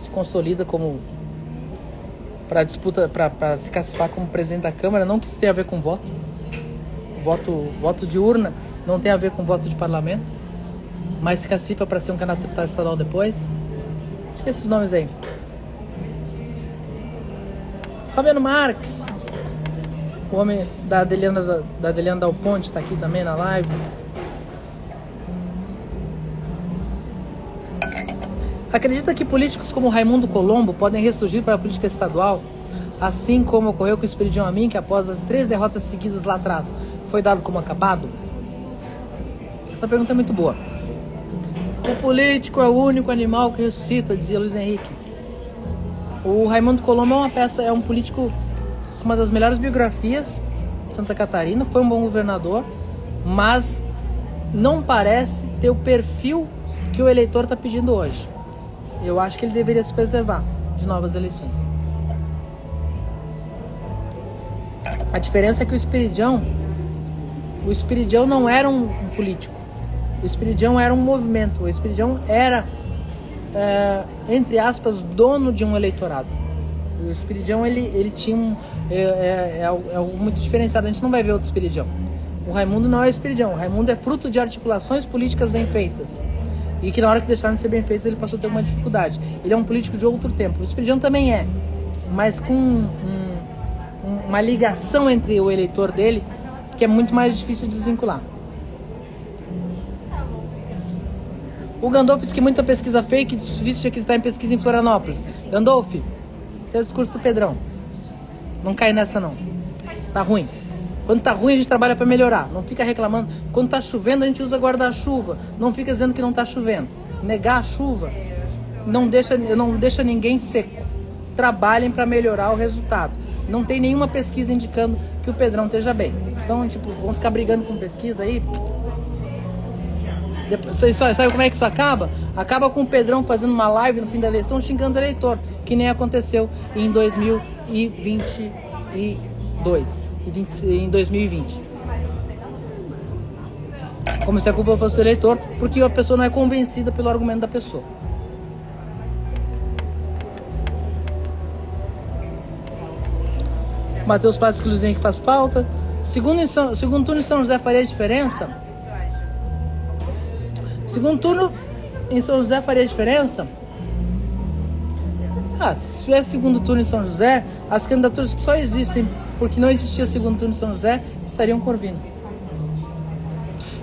Se consolida como para disputa, para se classificar como presidente da Câmara. Não que isso tenha a ver com voto de urna, não tem a ver com voto de parlamento, mas se classifica para ser um candidato estadual depois. Acho que esses nomes aí. Fabiano Marques, o homem da Adeliana Dal Ponte, está aqui também na live. Acredita que políticos como Raimundo Colombo podem ressurgir para a política estadual, assim como ocorreu com o Esperidião Amin, que após as 3 derrotas seguidas lá atrás, foi dado como acabado? Essa pergunta é muito boa. O político é o único animal que ressuscita, dizia Luiz Henrique. O Raimundo Colombo é um político com uma das melhores biografias de Santa Catarina, foi um bom governador, mas não parece ter o perfil que o eleitor está pedindo hoje. Eu acho que ele deveria se preservar de novas eleições. A diferença é que o Esperidião não era um político. O Esperidião era um movimento. O Esperidião era, entre aspas, dono de um eleitorado. O Esperidião, ele tinha algo muito diferenciado. A gente não vai ver outro Esperidião. O Raimundo não é o Esperidião. O Raimundo é fruto de articulações políticas bem feitas. E que na hora que deixaram de ser bem feitos, ele passou a ter uma dificuldade. Ele é um político de outro tempo. O Esperidião também é, mas com uma ligação entre o eleitor dele que é muito mais difícil de desvincular. O Gandolf diz que muita pesquisa fake, difícil de acreditar em pesquisa em Florianópolis. Gandolf, esse é o discurso do Pedrão. Não cai nessa não. Tá ruim. Quando tá ruim a gente trabalha para melhorar. Não fica reclamando. Quando tá chovendo a gente usa guarda-chuva. Não fica dizendo que não tá chovendo. Negar a chuva não deixa ninguém seco. Trabalhem para melhorar o resultado. Não tem nenhuma pesquisa indicando que o Pedrão esteja bem. Então, vamos ficar brigando com pesquisa aí. Vocês sabem como é que isso acaba? Acaba com o Pedrão fazendo uma live no fim da eleição xingando o eleitor, que nem aconteceu em 2020. Como se a culpa fosse do eleitor, porque a pessoa não é convencida pelo argumento da pessoa. Matheus Plástico Luzinha que faz falta. Segundo turno em São José faria diferença? Segundo turno em São José faria diferença? Se tivesse segundo turno em São José, as candidaturas que só existem porque não existia segundo turno em São José estariam por vir.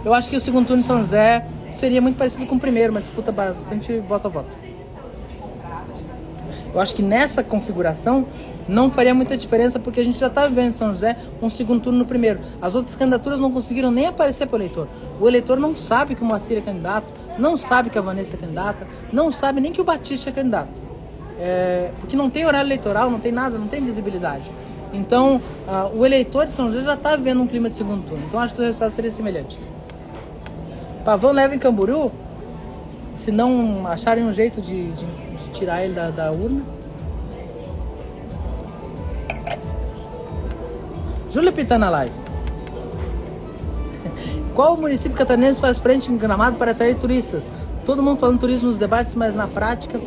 Eu acho que o segundo turno em São José seria muito parecido com o primeiro, uma disputa bastante voto a voto. Eu acho que nessa configuração não faria muita diferença, porque a gente já está vivendo em São José um segundo turno no primeiro. As outras candidaturas não conseguiram nem aparecer para o eleitor. O eleitor não sabe que o Moacir é candidato, não sabe que a Vanessa é candidata, não sabe nem que o Batista é candidato. Porque não tem horário eleitoral, não tem nada, não tem visibilidade. Então, o eleitor de São José já está vivendo um clima de segundo turno. Então, acho que o resultado seria semelhante. Pavão leva em Camboriú, se não acharem um jeito de tirar ele da urna. Júlia Pitana na live. Qual município catarinense faz frente em Gramado para atrair turistas? Todo mundo falando turismo nos debates, mas na prática...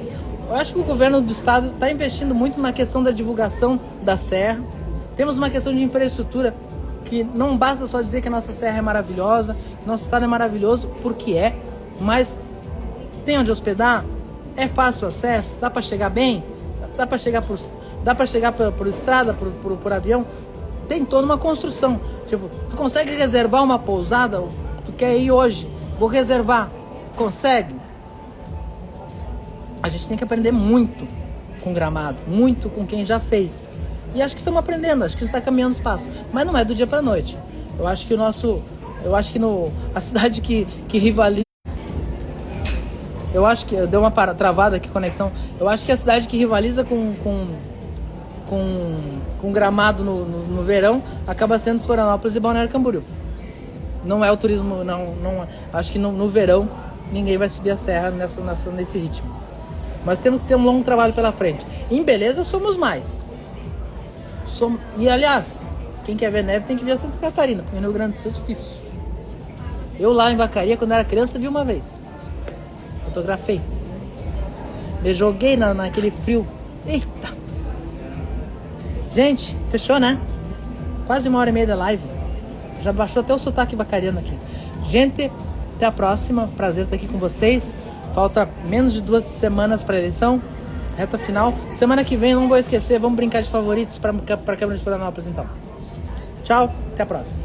Eu acho que o governo do estado está investindo muito na questão da divulgação da serra. Temos uma questão de infraestrutura que não basta só dizer que a nossa serra é maravilhosa, que o nosso estado é maravilhoso, porque é, mas tem onde hospedar, é fácil o acesso, dá para chegar bem, dá para chegar por estrada, por avião. Tem toda uma construção. Tipo, tu consegue reservar uma pousada? Tu quer ir hoje? Vou reservar. Consegue? A gente tem que aprender muito com Gramado, muito com quem já fez. E acho que estamos aprendendo, acho que está caminhando os passos. Mas não é do dia para a noite. Eu acho que a cidade que rivaliza... Eu acho que... Deu uma travada aqui, conexão. Eu acho que a cidade que rivaliza com Gramado no verão acaba sendo Florianópolis e Balneário Camboriú. Não é o turismo, não acho que no verão ninguém vai subir a serra nesse ritmo. Mas temos que ter um longo trabalho pela frente. Em beleza somos mais. E aliás, quem quer ver neve tem que vir a Santa Catarina, porque no Rio Grande do Sul é difícil. Eu lá em Vacaria, quando era criança, vi uma vez. Fotografei. Me joguei naquele frio. Eita! Gente, fechou, né? Quase 1h30 da live. Já baixou até o sotaque vacariano aqui. Gente, até a próxima. Prazer estar aqui com vocês. Falta menos de 2 semanas para a eleição. Reta final. Semana que vem, não vou esquecer, vamos brincar de favoritos para a Câmara de Florianópolis, então. Tchau, até a próxima.